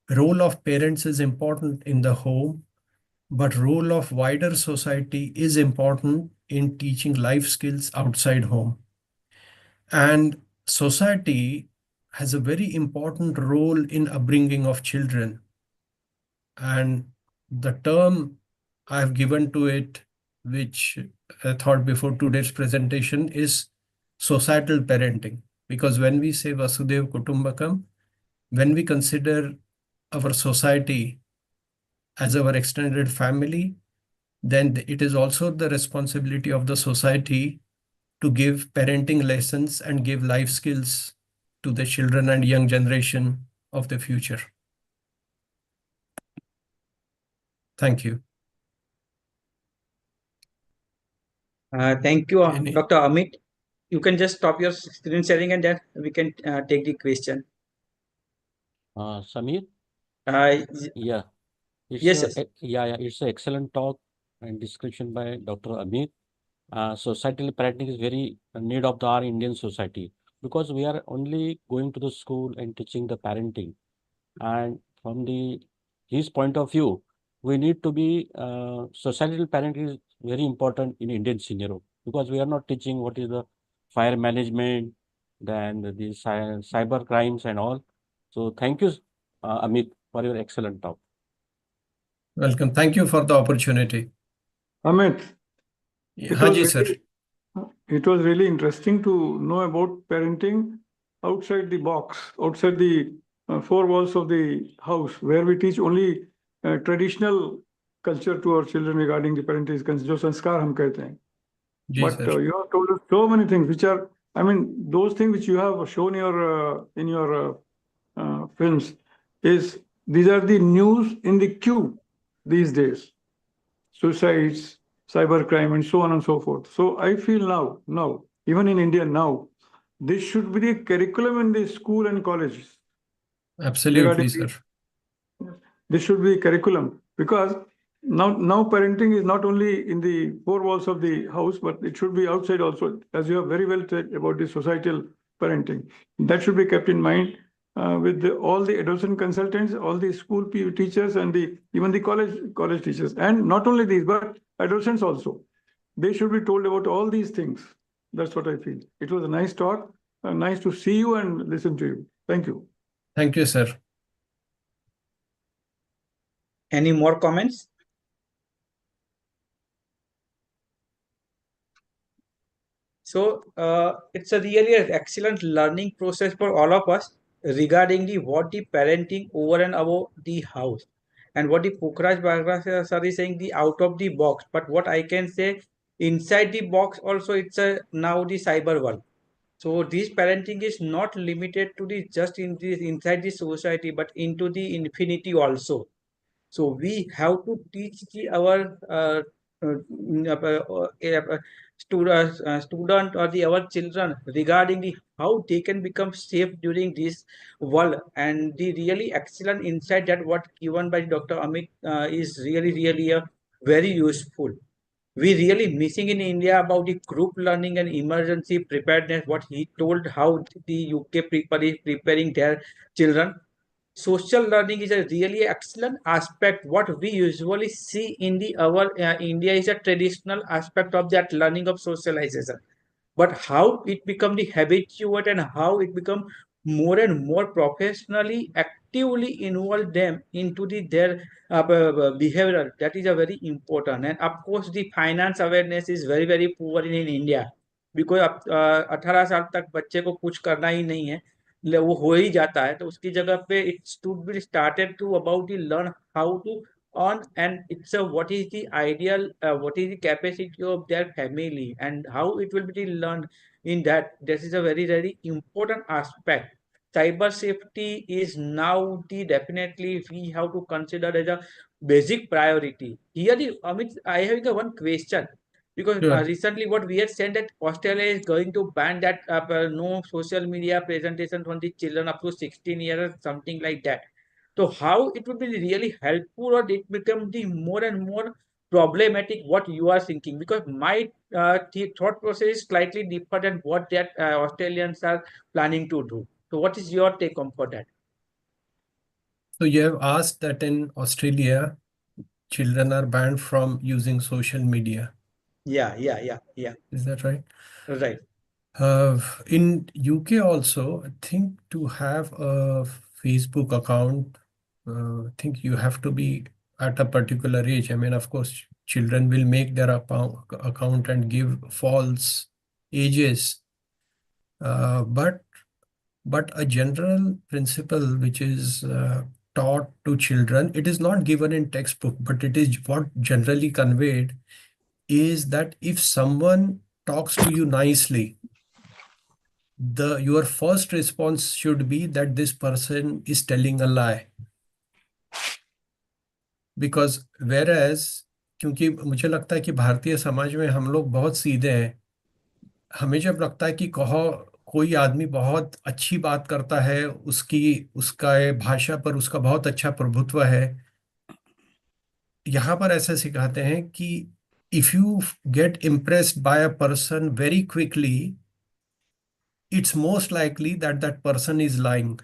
role of parents is important in the home, but role of wider society is important in teaching life skills outside home. And society has a very important role in upbringing of children. And the term I've given to it, which I thought before today's presentation, is societal parenting. Because when we say Vasudev Kutumbakam, when we consider our society as our extended family, then it is also the responsibility of the society to give parenting lessons and give life skills to the children and young generation of the future. Thank you. Thank you, Any- Dr. Amit. You can just stop your screen sharing and then we can take the question. Samir, Uh, yeah, it's yes, a, yes. it's an excellent talk and description by Dr. Amit. Societal parenting is very need of our Indian society, because we are only going to the school and teaching the parenting. And from his point of view, we need to be societal parenting is very important in Indian scenario, because we are not teaching what is the fire management, then the cyber crimes and all. So thank you, Amit, for your excellent talk. Welcome. Thank you for the opportunity. Amit, it Haji, was sir. it was really interesting to know about parenting outside the box, outside the four walls of the house, where we teach only traditional culture to our children regarding the parenting, जो संस्कार हम कहते हैं. Ji, But sir. you have told us so many things which are, I mean, those things which you have shown in your films is these are the news in the queue these days. Suicides, cybercrime, and so on and so forth. So I feel now, even in India now, this should be the curriculum in the school and colleges. Absolutely, sir. This should be curriculum, because now parenting is not only in the four walls of the house, but it should be outside also, as you have very well said about the societal parenting. That should be kept in mind. with all the adolescent consultants, all the school teachers, and even the college teachers, and not only these, but adolescents also. They should be told about all these things. That's what I feel. It was a nice talk. Nice to see you and listen to you. Thank you. Thank you, sir. Any more comments? So it's a really an excellent learning process for all of us regarding the what the parenting over and above the house, and what the Pukhraj Bagra sir is saying, the out of the box. But what I can say, inside the box also, it's a now the cyber world. So this parenting is not limited to the just in this inside the society, but into the infinity also. So we have to teach our student or our children regarding the how they can become safe during this world, and the really excellent insight that what given by Dr. Amit is really a very useful. We really missing in India about the group learning and emergency preparedness. What he told how the UK preparing their children. Social learning is a really excellent aspect. What we usually see in the our India is a traditional aspect of that learning of socialization, but how it become the habituate and how it become more and more professionally actively involve them into their behavior, that is a very important. And of course the finance awareness is very poor in India, because अब 18 साल तक बच्चे को कुछ करना ही नहीं है, वो हो ही जाता है, तो उसकी जगह पे it's to be started to about the learn how to on, and it's a what is the ideal what is the capacity of their family and how it will be learned in that. This is a very important aspect. Cyber safety is now the definitely we have to consider as a basic priority here. Amit, I have one question, because Sure. recently what we have said that Australia is going to ban that no social media presentation from the children up to 16 years, something like that. So how it would be really helpful, or it become the more and more problematic, what you are thinking? Because my thought process is slightly different than what that Australians are planning to do. So what is your take on for that? So you have asked that in Australia, children are banned from using social media. Yeah. Is that right? Right. In UK also, I think to have a Facebook account, I think you have to be at a particular age. I mean, of course, children will make their account and give false ages. But a general principle which is taught to children, it is not given in textbook, but it is what generally conveyed, is that if someone talks to you nicely, your first response should be that this person is telling a lie. Because whereas, क्योंकि मुझे लगता है कि भारतीय समाज में हम लोग बहुत सीधे हैं, हमें जब लगता है कि कोई आदमी बहुत अच्छी बात करता है, उसका भाषा पर उसका बहुत अच्छा प्रभुत्व है, यहाँ पर ऐसा सिखाते हैं कि if you get impressed by a person very quickly, it's most likely that that person is lying.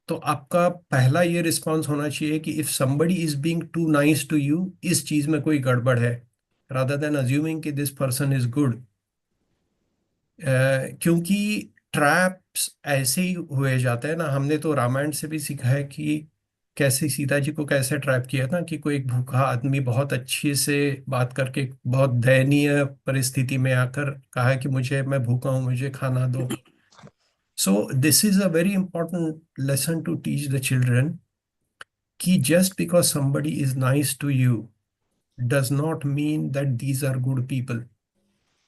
तो आपका पहला ये रिस्पॉन्स होना चाहिए कि if somebody is being too nice to you, इस चीज में कोई गड़बड़ है, rather than assuming कि दिस पर्सन इज गुड. क्योंकि ट्रैप्स ऐसे ही हुए जाते हैं ना. हमने तो रामायण से भी सीखा है कि कैसे सीता जी को कैसे ट्रैप किया था, कि कोई एक भूखा आदमी बहुत अच्छे से बात करके बहुत दयनीय परिस्थिति में आकर कहा कि मैं भूखा हूं, मुझे खाना दो. So this is a very important lesson to teach the children, कि just because somebody is nice to you does not mean that these are good people.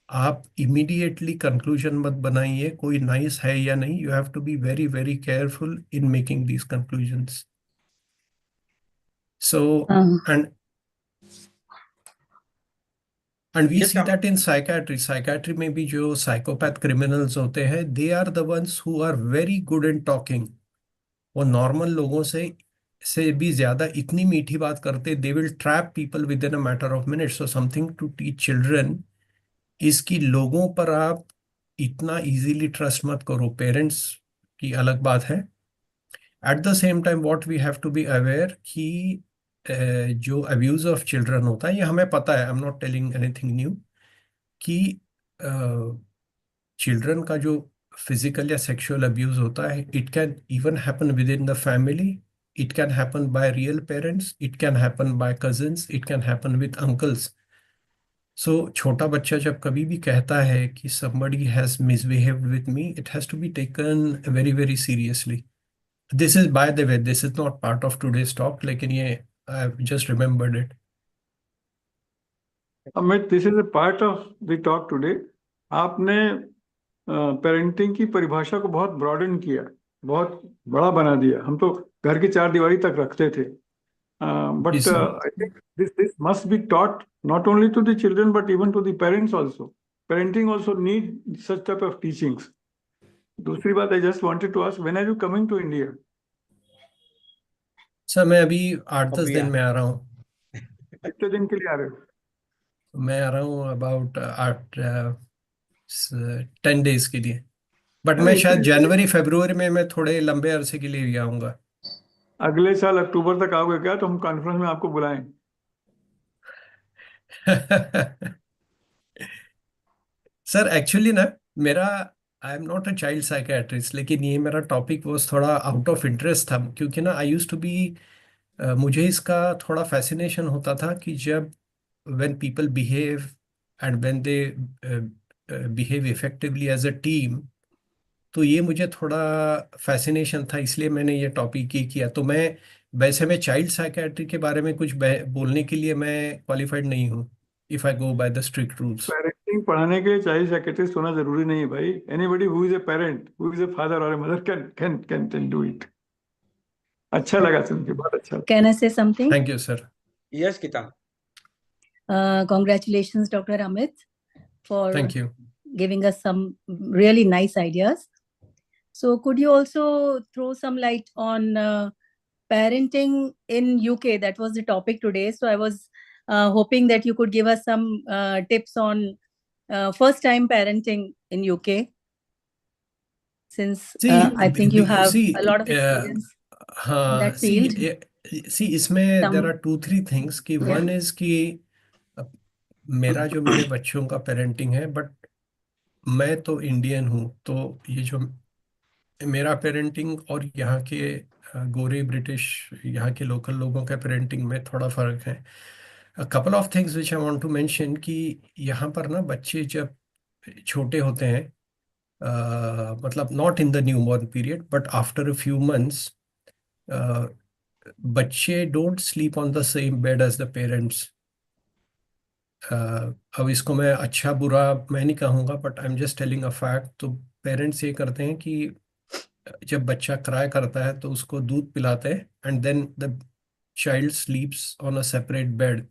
आप immediately conclusion मत बनाइए कोई nice है या नहीं. You have to be very careful in making these conclusions. So and we Yes, see that in psychiatry में भी जो psychopath criminals होते हैं, they are the ones who are very good in talking. वो normal लोगों से भी ज्यादा इतनी मीठी बात करते, they will trap people within a matter of minutes. So something to teach children is कि लोगों पर आप इतना इजीली ट्रस्ट मत करो. पेरेंट्स की अलग बात है। At the same time what we have to be aware कि जो अब्यूज ऑफ चिल्ड्रन होता है, ये हमें पता है, I am not telling anything new, कि चिल्ड्रन का जो फिजिकल या सेक्सुअल अब्यूज होता है, it can even happen within the family, it can happen by real parents, it can happen by cousins, it can happen with uncles. So छोटा बच्चा जब कभी भी कहता है कि somebody has misbehaved with me, it has to be taken very very seriously. This is, by the way, this is not part of today's talk, लेकिन ये I've just remembered it. Amit, this is a part of the talk today. आपने parenting की परिभाषा को बहुत broaden किया, बहुत बड़ा बना दिया। हम तो घर की चार दीवारी तक रखते थे, बट जी sir. I think this must be taught not only to the children but even to the parents also. Parenting also need such type of teachings. दूसरी बात, I just wanted to ask, when are you coming to India? Sir मैं अभी 8-10 अभी दिन में आ रहा हूँ। कितने दिन के लिए आ रहे हो? मैं आ रहा हूँ अबाउट 10 days के लिए, बट मैं अरे शायद इतनी जल्दी? जनवरी फरवरी में मैं थोड़े लंबे अरसे के लिए भी आऊँगा। अगले साल अक्टूबर तक आओगे क्या? तो हम कॉन्फ्रेंस में आपको बुलाएं। सर एक्चुअली ना, मेरा, आई am not a child psychiatrist, लेकिन ये मेरा टॉपिक वो थोड़ा आउट ऑफ इंटरेस्ट था, क्योंकि ना आई यूज टू बी, मुझे इसका थोड़ा फैसिनेशन होता था कि जब when people behave and when they behave effectively as a team, तो ये मुझे थोड़ा फैसिनेशन था, इसलिए मैंने ये टॉपिक ही किया। तो मैं, वैसे मैं चाइल्ड साइकेट्री के बारे में कुछ बोलने के लिए मैं क्वालिफाइड नहीं हूँ, if I go by the strict rules. Parenting पढ़ाने के लिए चाइल्ड साइकियाट्रिस्ट होना जरूरी नहीं है भाई। Anybody who is a parent, who is a father और a mother can do it. अच्छा लगा सुन के, बहुत अच्छा लगा। Can I say something? Thank you sir. Yes किताब। Congratulations, Dr. Amit, for thank you. giving us some really nice ideas. So could you also throw some light on parenting in UK? That was the topic today. So I was hoping that you could give us some tips on first time parenting in UK, since I think you have a lot of experience in हाँ that field. सी इसमें there are 2-3 things कि Yeah. One is कि मेरा जो मेरे बच्चों का parenting है, बट मैं तो इंडियन हूँ, तो ये जो मेरा पेरेंटिंग और यहाँ के गोरे ब्रिटिश, यहाँ के लोकल लोगों के पेरेंटिंग में थोड़ा फर्क है। Couple of things which I want to mention कि यहाँ पर ना बच्चे जब छोटे होते हैं, मतलब not in the new born period but after a few months, बच्चे don't sleep on the same bed as the parents. अब इसको मैं अच्छा बुरा मैं नहीं कहूँगा, but I am just telling a fact. तो पेरेंट्स ये करते हैं कि जब बच्चा क्राई करता है तो उसको दूध पिलाते हैं, and then the child sleeps on a separate bed,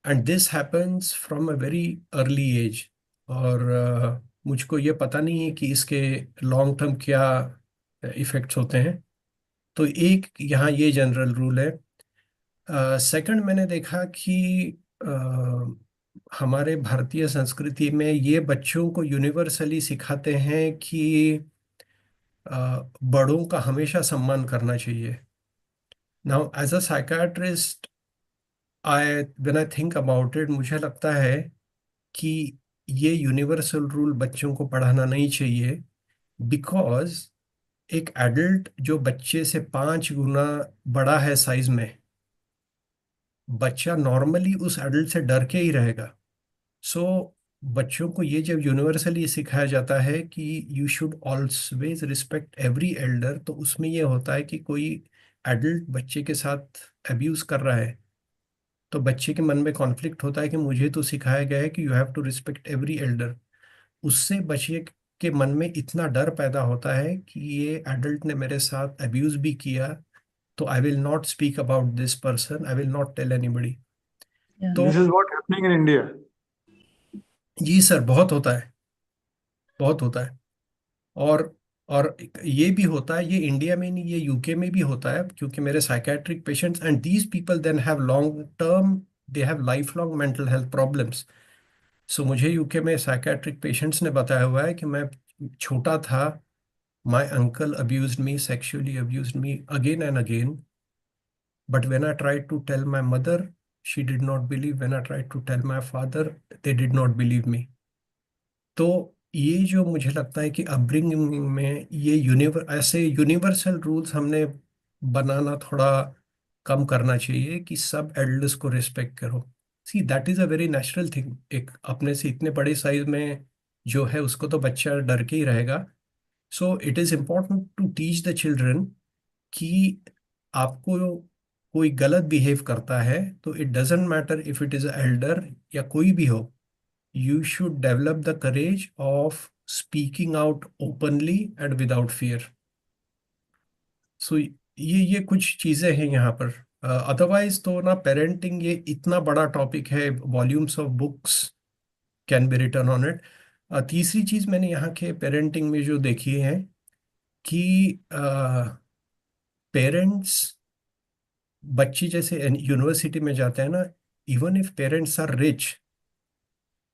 and this happens from a very early age. और मुझको ये पता नहीं है कि इसके लॉन्ग टर्म क्या इफेक्ट्स होते हैं। तो एक यहाँ ये जनरल रूल है। सेकंड, मैंने देखा कि हमारे भारतीय संस्कृति में ये बच्चों को यूनिवर्सली सिखाते हैं कि बड़ों का हमेशा सम्मान करना चाहिए। Now as a psychiatrist, I when I think about it, मुझे लगता है कि ये यूनिवर्सल रूल बच्चों को पढ़ाना नहीं चाहिए, बिकॉज एक एडल्ट जो बच्चे से 5 गुना बड़ा है साइज में, बच्चा नॉर्मली उस एडल्ट से डर के ही रहेगा। सो बच्चों को ये जब यूनिवर्सली सिखाया जाता है कि you should always respect every Elder, तो उसमें ये होता है कि कोई एडल्ट बच्चे के साथ अब्यूज कर रहा है, तो बच्चे के मन में कॉन्फ्लिक्ट होता है कि मुझे तो सिखाया गया है कि you have to respect every elder. उससे बच्चे के मन में इतना डर पैदा होता है कि ये एडल्ट ने मेरे साथ अब्यूज भी किया, तो I will not speak about this person, I will not tell anybody. तो this is what happening in India. जी सर, बहुत होता है, बहुत होता है। और और ये भी होता है, ये इंडिया में नहीं, ये यूके में भी होता है, क्योंकि मेरे psychiatric patients and these people then have long term, they have life long mental health problems. So मुझे यूके में साइकेट्रिक पेशेंट्स ने बताया हुआ है कि मैं छोटा था My uncle abused me, sexually abused me again and again. But when I tried to tell my mother, she did not believe. When I tried to tell my father, they did not believe me. तो ये जो मुझे लगता है कि upbringing में ये ऐसे यूनिवर्सल रूल्स हमने बनाना थोड़ा कम करना चाहिए कि सब एल्डर्स को रिस्पेक्ट करो. See that is a very natural thing. एक अपने से इतने बड़े साइज में जो है उसको तो बच्चा डर के ही रहेगा. So it is important to teach the children कि आपको कोई गलत बिहेव करता है तो it doesn't matter if it is elder या कोई भी हो. You should develop the courage of speaking out openly and without fear. So ये कुछ चीजें हैं यहाँ पर. अदरवाइज तो ना पेरेंटिंग ये इतना बड़ा टॉपिक है, volumes of books can be written on it. तीसरी चीज मैंने यहाँ के पेरेंटिंग में जो देखी है कि पेरेंट्स बच्चे जैसे यूनिवर्सिटी में जाते हैं ना, even if parents are rich,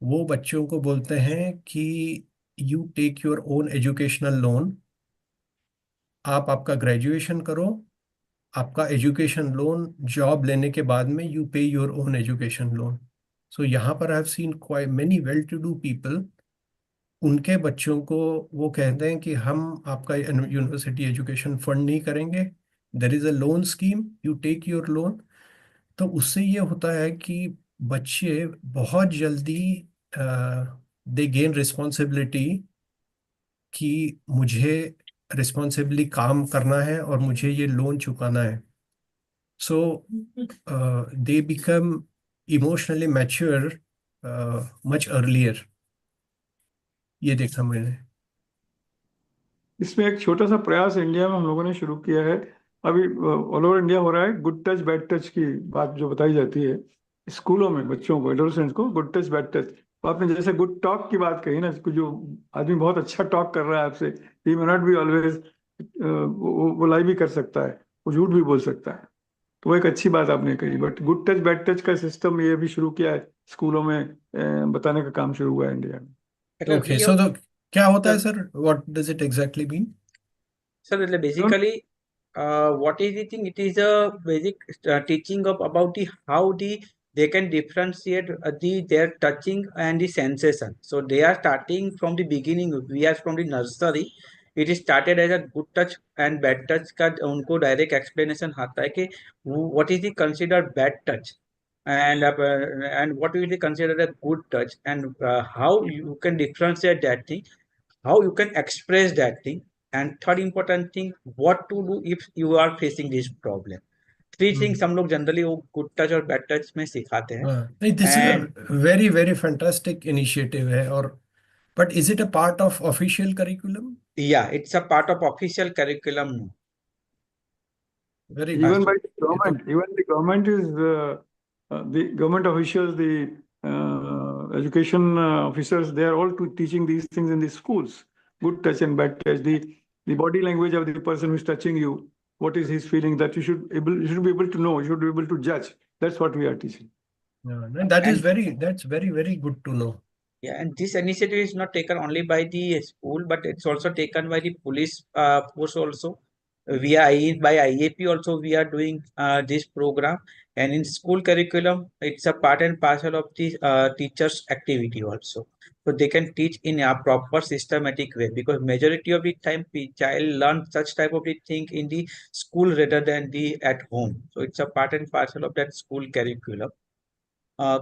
वो बच्चों को बोलते हैं कि you take your own educational loan. आप आपका ग्रेजुएशन करो, आपका एजुकेशन लोन जॉब लेने के बाद में you pay your own education loan. So यहाँ पर I have seen quite many well to do people, उनके बच्चों को वो कहते हैं कि हम आपका यूनिवर्सिटी एजुकेशन फंड नहीं करेंगे, there is a loan scheme, you take your loan. तो उससे ये होता है कि बच्चे बहुत जल्दी दे गेन रिस्पॉन्सिबिलिटी कि मुझे रिस्पॉन्सिबली काम करना है और मुझे ये लोन चुकाना है. So they become emotionally mature much earlier. ये देखा मैंने. इसमें एक छोटा सा प्रयास इंडिया में हम लोगों ने शुरू किया है. अभी ऑल ओवर इंडिया हो रहा है. गुड टच बैड टच की बात जो बताई जाती है स्कूलों में बच्चों को, एडोलसेंट्स को, गुड टच बैड टच. तो आपने जैसे गुड टॉक की बात कही ना, जो आदमी बहुत अच्छा टॉक कर रहा है आपसे, ही मे नॉट बी ऑलवेज, वो लाई भी कर सकता है, वो झूठ भी बोल सकता है. तो वो एक अच्छी बात आपने कही. But good touch bad touch का सिस्टम ये भी शुरू किया है स्कूलों में, बताने का काम शुरू हुआ है इंडिया में. ओके, सो तो क्या होता है sir, what does it exactly mean? Sir basically what is the thing? It is a basic teaching of about the how they can differentiate their touching and the sensation. So they are starting from the beginning. We are from the nursery. It is started as a good touch and bad touch का उनको direct explanation आता है कि what is the considered bad touch and what will be considered a good touch, and how you can differentiate that thing, how you can express that thing, and third important thing, what to do if you are facing this problem. Three things हम लोग generally वो good touch और bad touch में सिखाते हैं. नहीं, this is And a very very fantastic initiative है. और but is it a part of official curriculum? yeah, it's a part of official curriculum now. Very Even good. by the government, even the government is the government officials, the education officers, they are all teaching these things in the schools. Good touch and bad touch, the body language of the person who is touching you, what is his feeling, that you should be able to know, you should be able to judge. That's what we are teaching. That is And that's very very good to know. yeah, and this initiative is not taken only by the school, but it's also taken by the police force also. By IAP also we are doing this program, and in school curriculum it's a part and parcel of the teachers' activity also. So they can teach in a proper systematic way, because majority of the time child learn such type of the thing in the school rather than the at home. So it's a part and parcel of that school curriculum.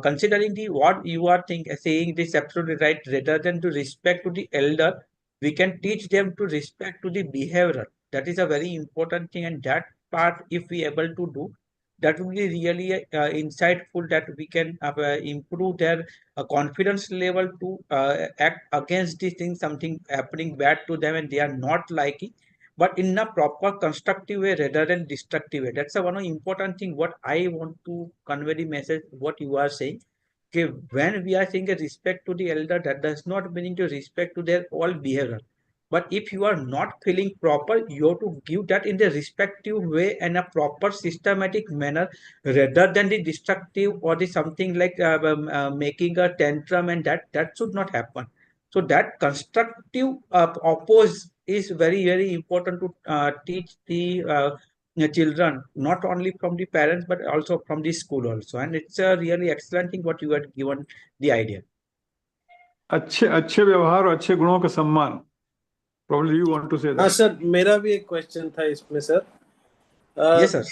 Considering the what you are saying, this absolutely right. Rather than to respect to the elder, we can teach them to respect to the behavior. That is a very important thing, and that part, if we able to do, that will be really insightful. That we can improve their confidence level to act against these things, something happening bad to them, and they are not liking, but in a proper constructive way rather than destructive way. That's a one important thing what I want to convey the message what you are saying. Okay, when we are saying a respect to the elder, that does not mean to respect to their all behavior. But if you are not feeling proper, you have to give that in the respective way and a proper systematic manner rather than the destructive or the something like making a tantrum, and that should not happen. So that constructive oppose is very important to teach the children, not only from the parents but also from the school also. And it's a really excellent thing what you had given the idea. अच्छे अच्छे व्यवहार और अच्छे गुणों का सम्मान. Probably you want to say हाँ that. Sir, मेरा भी एक क्वेश्चन था इसमें सर. Yes, sir.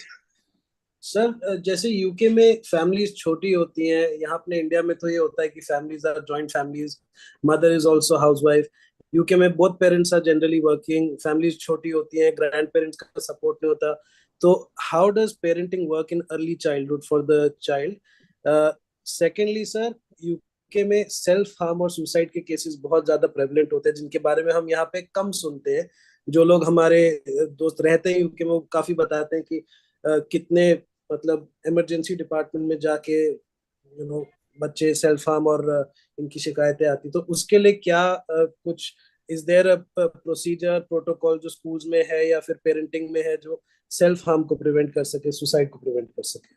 सर, जैसे यूके में फैमिलीज छोटी होती हैं, यहाँ अपने इंडिया में तो ये होता है कि families are joint families, mother is also housewife. UK में both parents are generally working, families छोटी होती हैं, ग्रैंड पेरेंट्स का सपोर्ट नहीं होता. तो how does parenting work in early childhood for the child? Secondly sir, UK में self harm और सुसाइड के केसेस बहुत ज्यादा प्रेवलेंट होते हैं, जिनके बारे में हम यहाँ पे कम सुनते हैं. जो लोग हमारे दोस्त रहते हैं यूके में, वो काफी बताते हैं कि कितने मतलब इमरजेंसी डिपार्टमेंट में जाके बच्चे सेल्फ हार्म और इनकी शिकायतें आती. तो उसके लिए क्या कुछ is there a procedure protocol जो स्कूल्स में है या फिर पेरेंटिंग में है, जो सेल्फ हार्म को प्रिवेंट कर सके, सुसाइड को प्रिवेंट कर सके?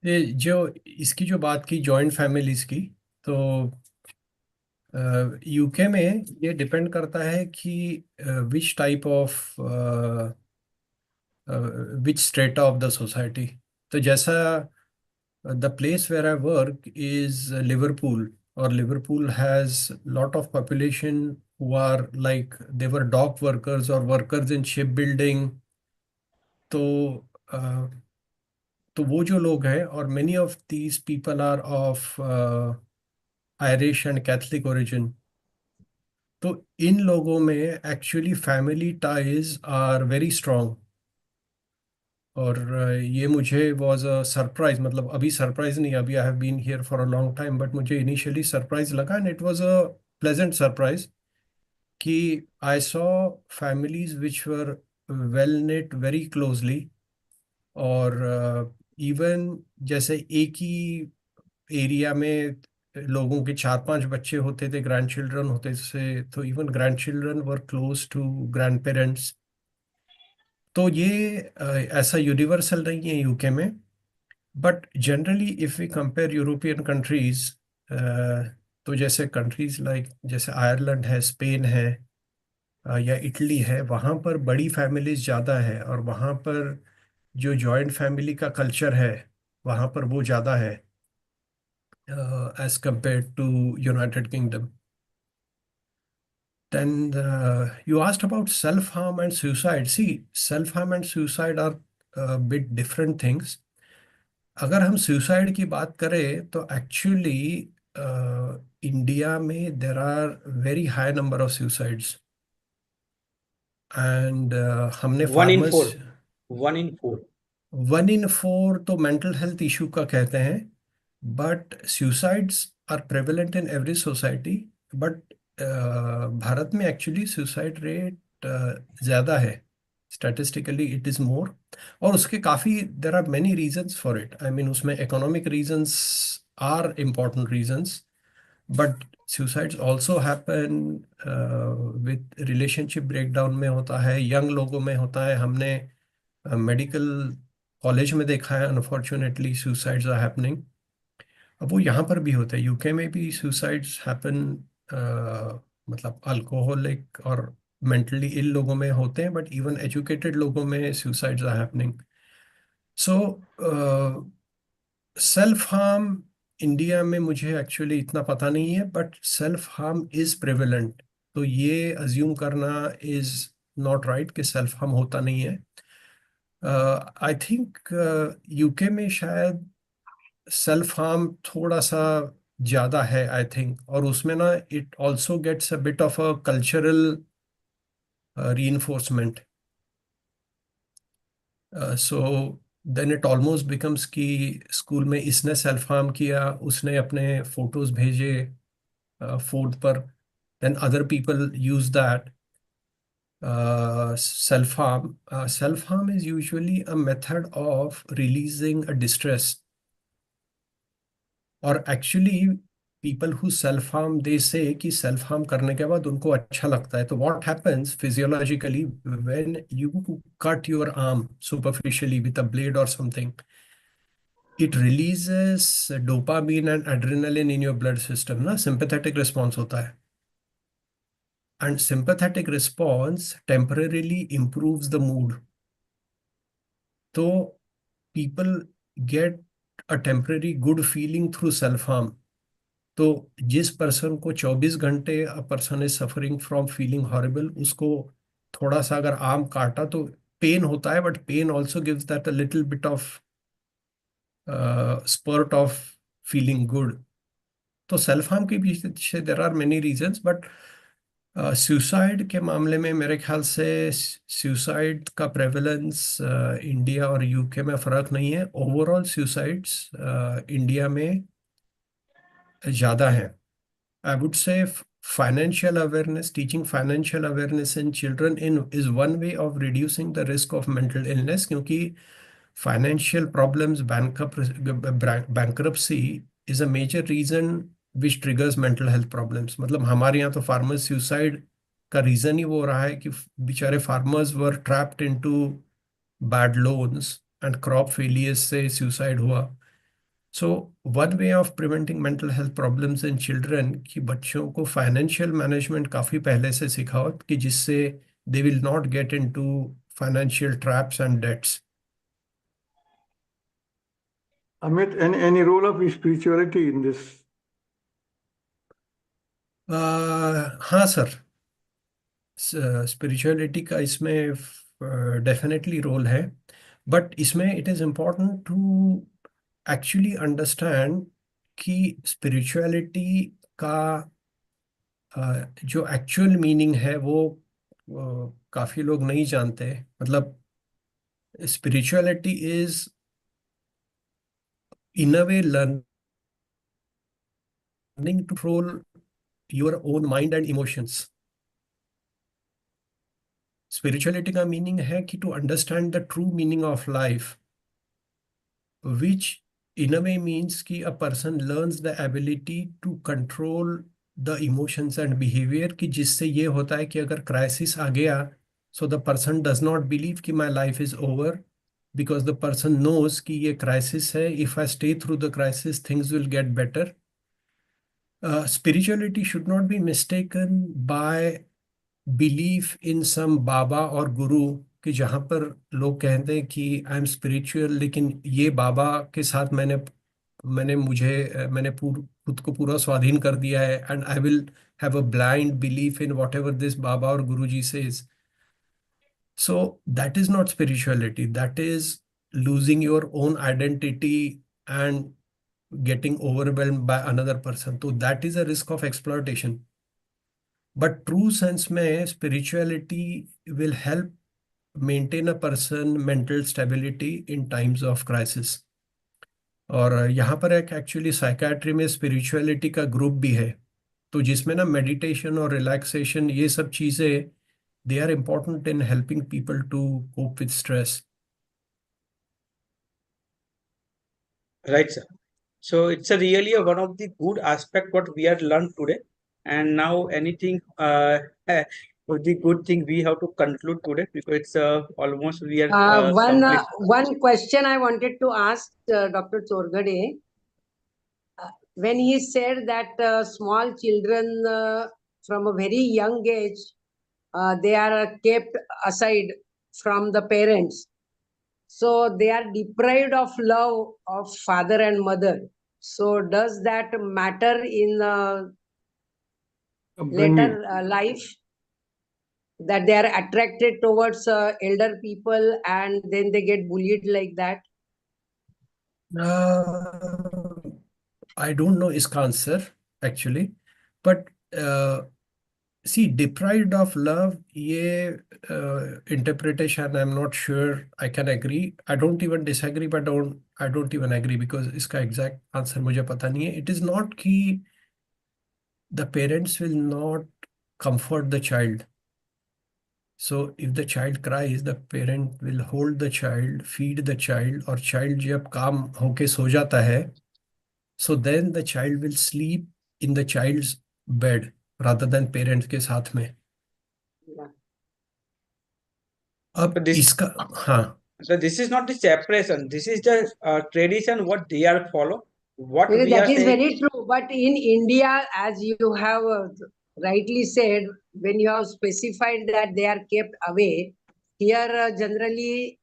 ये जो इसकी जो बात की जॉइंट फैमिलीज की, तो यूके में ये डिपेंड करता है कि which type of which strata of the society. तो जैसा the place where I work is Liverpool, or Liverpool has lot of population who are like they were dock workers or workers in shipbuilding. तो तो वो जो लोग हैं, और many of these people are of Irish and Catholic origin. तो इन लोगों में actually family ties are very strong. और ये मुझे वॉज अ सरप्राइज, मतलब अभी सरप्राइज नहीं, अभी I have been here for a long time, but मुझे इनिशियली सरप्राइज लगा and it was a pleasant surprise कि I saw families which were well knit very closely. और इवन जैसे एक ही एरिया में लोगों के 4-5 बच्चे होते थे, ग्रैंड चिल्ड्रन होते थे, तो even grandchildren were close to grandparents. तो ये ऐसा यूनिवर्सल नहीं है यूके में, but generally if we compare European countries, तो जैसे कंट्रीज लाइक जैसे आयरलैंड है, स्पेन है, या इटली है, वहाँ पर बड़ी फैमिलीज ज़्यादा है, और वहाँ पर जो जॉइंट फैमिली का कल्चर है वहाँ पर वो ज़्यादा है as compared to United Kingdom. Then you asked about self-harm and suicide. See, self-harm and suicide are a bit different things. अगर हम suicide की बात करें तो actually इंडिया में there are very high number of suicides. And हमने 1 in 4. farmers 1 in 4. 1 in 4 तो mental health issue का कहते हैं, but suicides are prevalent in every society. But Bharat में एक्चुअली सुसाइड रेट ज़्यादा है, स्टैटिस्टिकली इट इज़ मोर. और उसके काफ़ी देर are many reasons for it. I mean उसमें economic reasons are important reasons, but suicides also happen with relationship breakdown में होता है, यंग लोगों में होता है. हमने मेडिकल कॉलेज में देखा है अनफॉर्चुनेटली सुसाइड्स आर हैपनिंग. अब वो यहाँ पर भी होते हैं, यूके में भी सुसाइड्स हैपन, मतलब अल्कोहलिक और मेंटली इल लोगों में होते हैं, बट इवन एजुकेटेड लोगों में suicides are happening. So self harm India में मुझे एक्चुअली इतना पता नहीं है, but self harm is prevalent. तो ये अज्यूम करना इज नॉट राइट कि सेल्फ हार्म होता नहीं है. आई थिंक यूके में शायद सेल्फ हार्म थोड़ा सा ज़्यादा है आई थिंक, और उसमें ना it also gets a bit of a cultural reinforcement. So then it almost becomes कि स्कूल में इसने सेल्फ हार्म किया, उसने अपने फोटोज भेजे फोन पर, then other people use that. Self-harm. Self-harm is usually a method of releasing a distress. और actually people who self harm they say कि सेल्फ हार्म करने के बाद उनको अच्छा लगता है. तो what happens physiologically when you cut your arm superficially with a blade और something, it releases dopamine and adrenaline in your blood system, ना sympathetic response होता है. And sympathetic response temporarily improves the mood. So people get a temporary good feeling through self-harm. तो जिस person को 24 घंटे a person is suffering from feeling horrible, उसको थोड़ा सा अगर आर्म काटा तो पेन होता है, but pain also gives that a little bit of spurt of feeling good. तो सेल्फ हार्म के पीछे there are many reasons, but suicide के मामले में मेरे ख्याल से सुसाइड का प्रेवलेंस इंडिया और यूके में फर्क नहीं है. ओवरऑल सुसाइड्स इंडिया में ज़्यादा हैं. I would say financial awareness, teaching financial awareness in children in is one way of reducing the risk of mental illness, क्योंकि financial problems, bankruptcy is a major reason which triggers mental health problems. मतलब हमारे यहाँ तो farmers suicide का reason ही वो रहा है कि बेचारे farmers were trapped into bad loans and crop failures से suicide हुआ. So one way of preventing mental health problems in children कि बच्चों को financial management काफी पहले से सिखाओ कि जिससे they will not get into financial traps and debts. Amit, any role of spirituality in this? हाँ सर, spirituality का इसमें definitely रोल है, बट इसमें it is important to actually understand कि spirituality का जो एक्चुअल मीनिंग है वो काफी लोग नहीं जानते. मतलब spirituality is in a way learning to control your own mind and emotions. Spirituality का मीनिंग है कि to understand the true meaning of life, which in a way means कि a person learns the ability to control the emotions and behavior, कि जिससे ये होता है कि अगर क्राइसिस आ गया, so the person does not believe कि my life is over, because the person knows कि ये क्राइसिस है, if I stay through the crisis things will get better. Spirituality should not be mistaken by belief in some बाबा और गुरु, कि जहाँ पर लोग कहते हैं कि आई एम स्पिरिचुअल, लेकिन ये बाबा के साथ मैंने खुद को पूरा स्वाधीन कर दिया है, and I will have a blind belief in whatever this baba और guru ji says. So that is not spirituality, that is losing your own identity and getting overwhelmed by another person. So that is a risk of exploitation. But true sense में spirituality will help maintain a person mental stability in times of crisis. और यहाँ पर एक actually psychiatry में spirituality का group भी है, तो जिसमें ना मेडिटेशन और रिलैक्सेशन ये सब चीज़ें they are important in helping people to cope with stress. Right, sir. So it's a really one of the good aspect what we have learned today. And now anything the good thing we have to conclude today, because it's almost we are one question I wanted to ask Dr. Chorgade. When he said that small children from a very young age they are kept aside from the parents, so they are deprived of love of father and mother. So does that matter in later life, that they are attracted towards elder people and then they get bullied like that? I don't know इसका answer actually, but see, deprived of love, ये interpretation I'm not sure I can agree. I don't even disagree, but I don't even agree, because इसका exact answer मुझे पता नहीं है. It is not कि the parents will not comfort the child. So if the child cries, the parent will hold the child, feed the child, और child जब काम होके सो जाता है, so then the child will sleep in the child's bed rather than parents के साथ में. अब इसका हाँ, So this is not the separation. This is the tradition what they are follow. What Well, we that are is saying. very true. But in India, as you have rightly said, when you have specified that they are kept away, here generally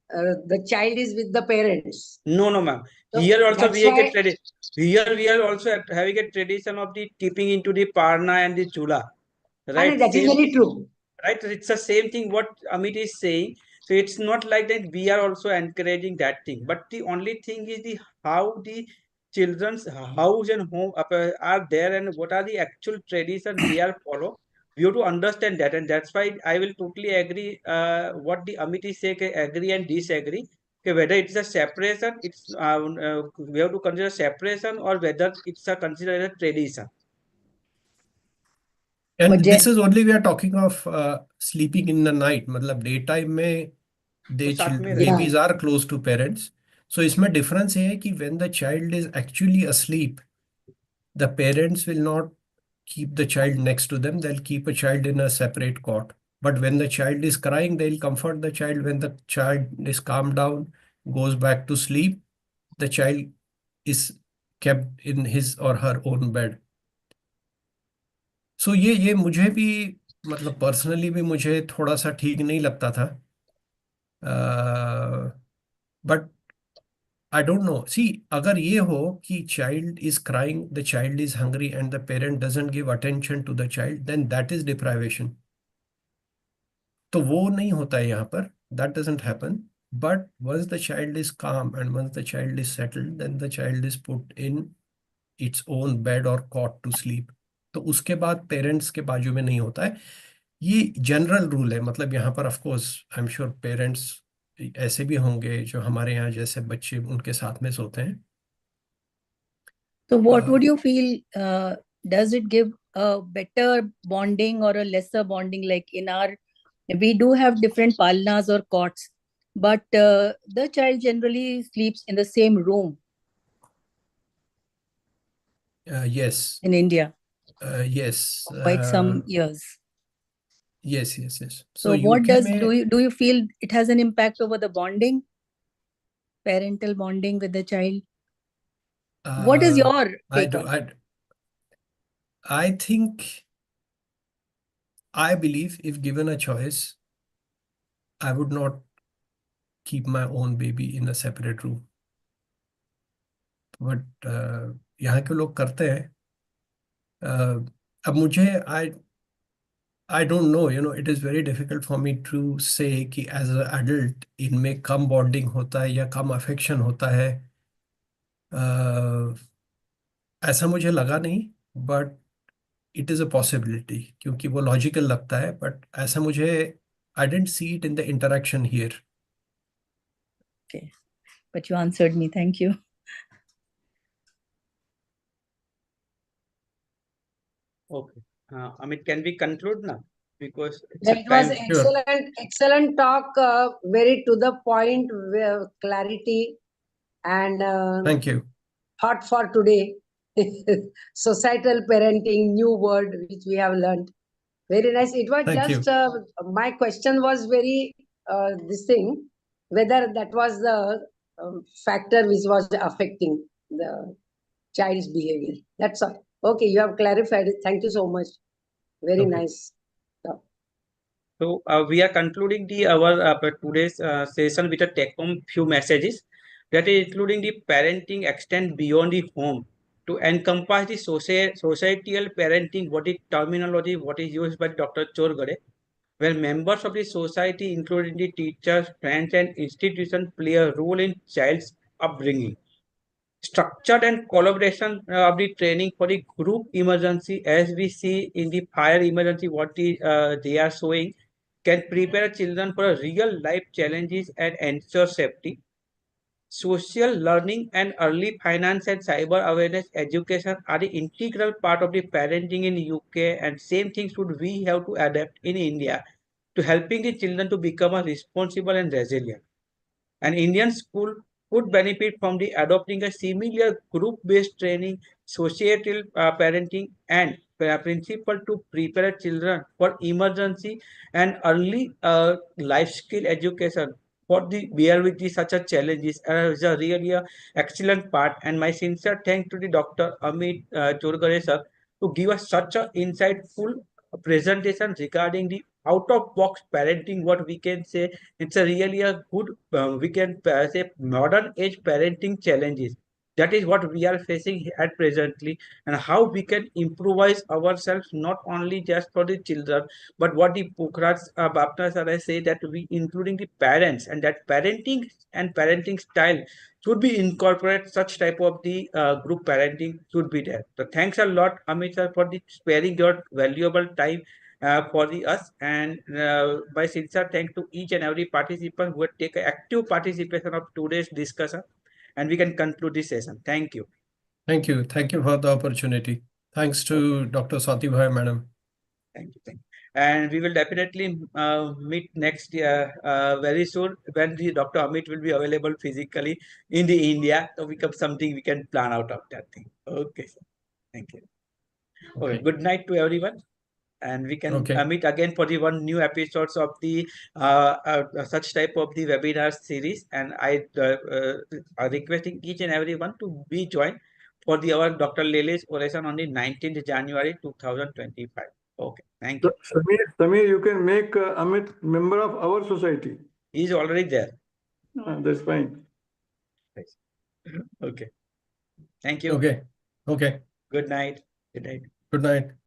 the child is with the parents. No, no, ma'am. So Here also that's we are why. Here we are also having a tradition of the tipping into the parna and the chula, And right? that is Same, very true. right? It's the same thing what Amit is saying. So it's not like that we are also encouraging that thing. But the only thing is the how the children's house and home are there and what are the actual tradition they are follow. We have to understand that, and that's why I will totally agree. What the Amit is saying, agree and disagree. Okay, whether it's a separation, we have to consider separation or whether it's a considered a tradition. And But this is only we are talking of sleeping in the night. मतलब daytime में तो they साथ में babies are close to parents. So इसमें difference ये है कि when the child is actually asleep, the parents will not keep the child next to them. They'll keep a child in a separate cot. But when the child is crying, they'll comfort the child. When the child is calmed down, goes back to sleep, the child is kept in his or her own bed. सो ये मुझे भी मतलब personally भी मुझे थोड़ा सा ठीक नहीं लगता था but I don't know see अगर ये हो कि child is crying the child is hungry and the parent doesn't give attention to the child then that is deprivation तो वो नहीं होता है यहाँ पर that doesn't happen but once the child is calm and once the child is settled then the child is put in its own bed और cot to sleep तो उसके बाद पेरेंट्स के बाजू में नहीं होता है ये जनरल रूल है मतलब यहाँ पर of course I am sure parents ऐसे भी होंगे जो हमारे यहाँ जैसे बच्चे उनके साथ में सोते हैं So what would you feel, does it give a better bonding or a lesser bonding? Like we do have different palnas or cots, but the child generally sleeps in the same room yes in India yes for quite some years. yes So so what UK does, में do you feel it has an impact over the bonding, parental bonding with the child? What is your I take do on it? I think I believe if given a choice I would not keep my own baby in a separate room but यहाँ के लोग करते हैं अब मुझे I don't know, it is very difficult for me to say कि as an adult इनमें कम bonding होता है या कम अफेक्शन होता है ऐसा मुझे लगा नहीं but it is a possibility क्योंकि वो लॉजिकल लगता है बट ऐसा मुझे I didn't see it in the interaction here Okay, but you answered me. Thank you. Okay. Amit, can we conclude now? Because it's That a was time. excellent talk, very to the point, clarity, and thank you thought for today. Societal parenting, new word which we have learned. Very nice. It was Thank just you. my question was very this thing, whether that was the factor which was affecting the child's behavior. That's all. Okay, you have clarified it. Thank you so much. Very Okay. nice. So we are concluding our today's session with a take home few messages that is including the parenting extend beyond the home to encompass the societal parenting, what is terminology, what is used by Dr. Chorgade, where members of the society, including the teachers, friends, and institutions, play a role in child's upbringing. Structured and collaboration of the training for the group emergency, as we see in the fire emergency, what they are showing, can prepare children for real life challenges and ensure safety. Social learning and early finance and cyber awareness education are the integral part of the parenting in UK, and same things should we have to adapt in India to helping the children to become a responsible and resilient. An Indian school could benefit from the adopting a similar group-based training, societal parenting, and principle to prepare children for emergency and early life skill education for the bear with the such a challenges is a really a excellent part. And my sincere thanks to the Dr. Amit Chorgare sir to give us such a insightful presentation regarding the out of box parenting. What we can say, it's a really a good we can say modern age parenting challenges. That is what we are facing at presently, and how we can improvise ourselves not only just for the children, but what the Pukhraj Bapna sir say that we including the parents, and that parenting and parenting style should be incorporate such type of the group parenting should be there. So thanks a lot, Amit sir, for the sparing your valuable time for the us, and my sincere thanks to each and every participant who had taken active participation of today's discussion, and we can conclude this session. Thank you. Thank you. Thank you for the opportunity. Thanks to Dr. Swati Bhai, madam. Thank you. Thank you. And we will definitely meet next year very soon when the Dr. Amit will be available physically in the India. So become something we can plan out of that thing. Okay, sir. Thank you. Okay. Good night to everyone. And we can meet again for the one new episodes of the such type of the webinar series. And I are requesting each and everyone to be joined for the our Dr. Lele's oration on the 19th January 2025. Okay, thank you. Samir, you can make Amit member of our society. He is already there. That's fine. Okay. Thank you. Okay. Good night. Good night. Good night.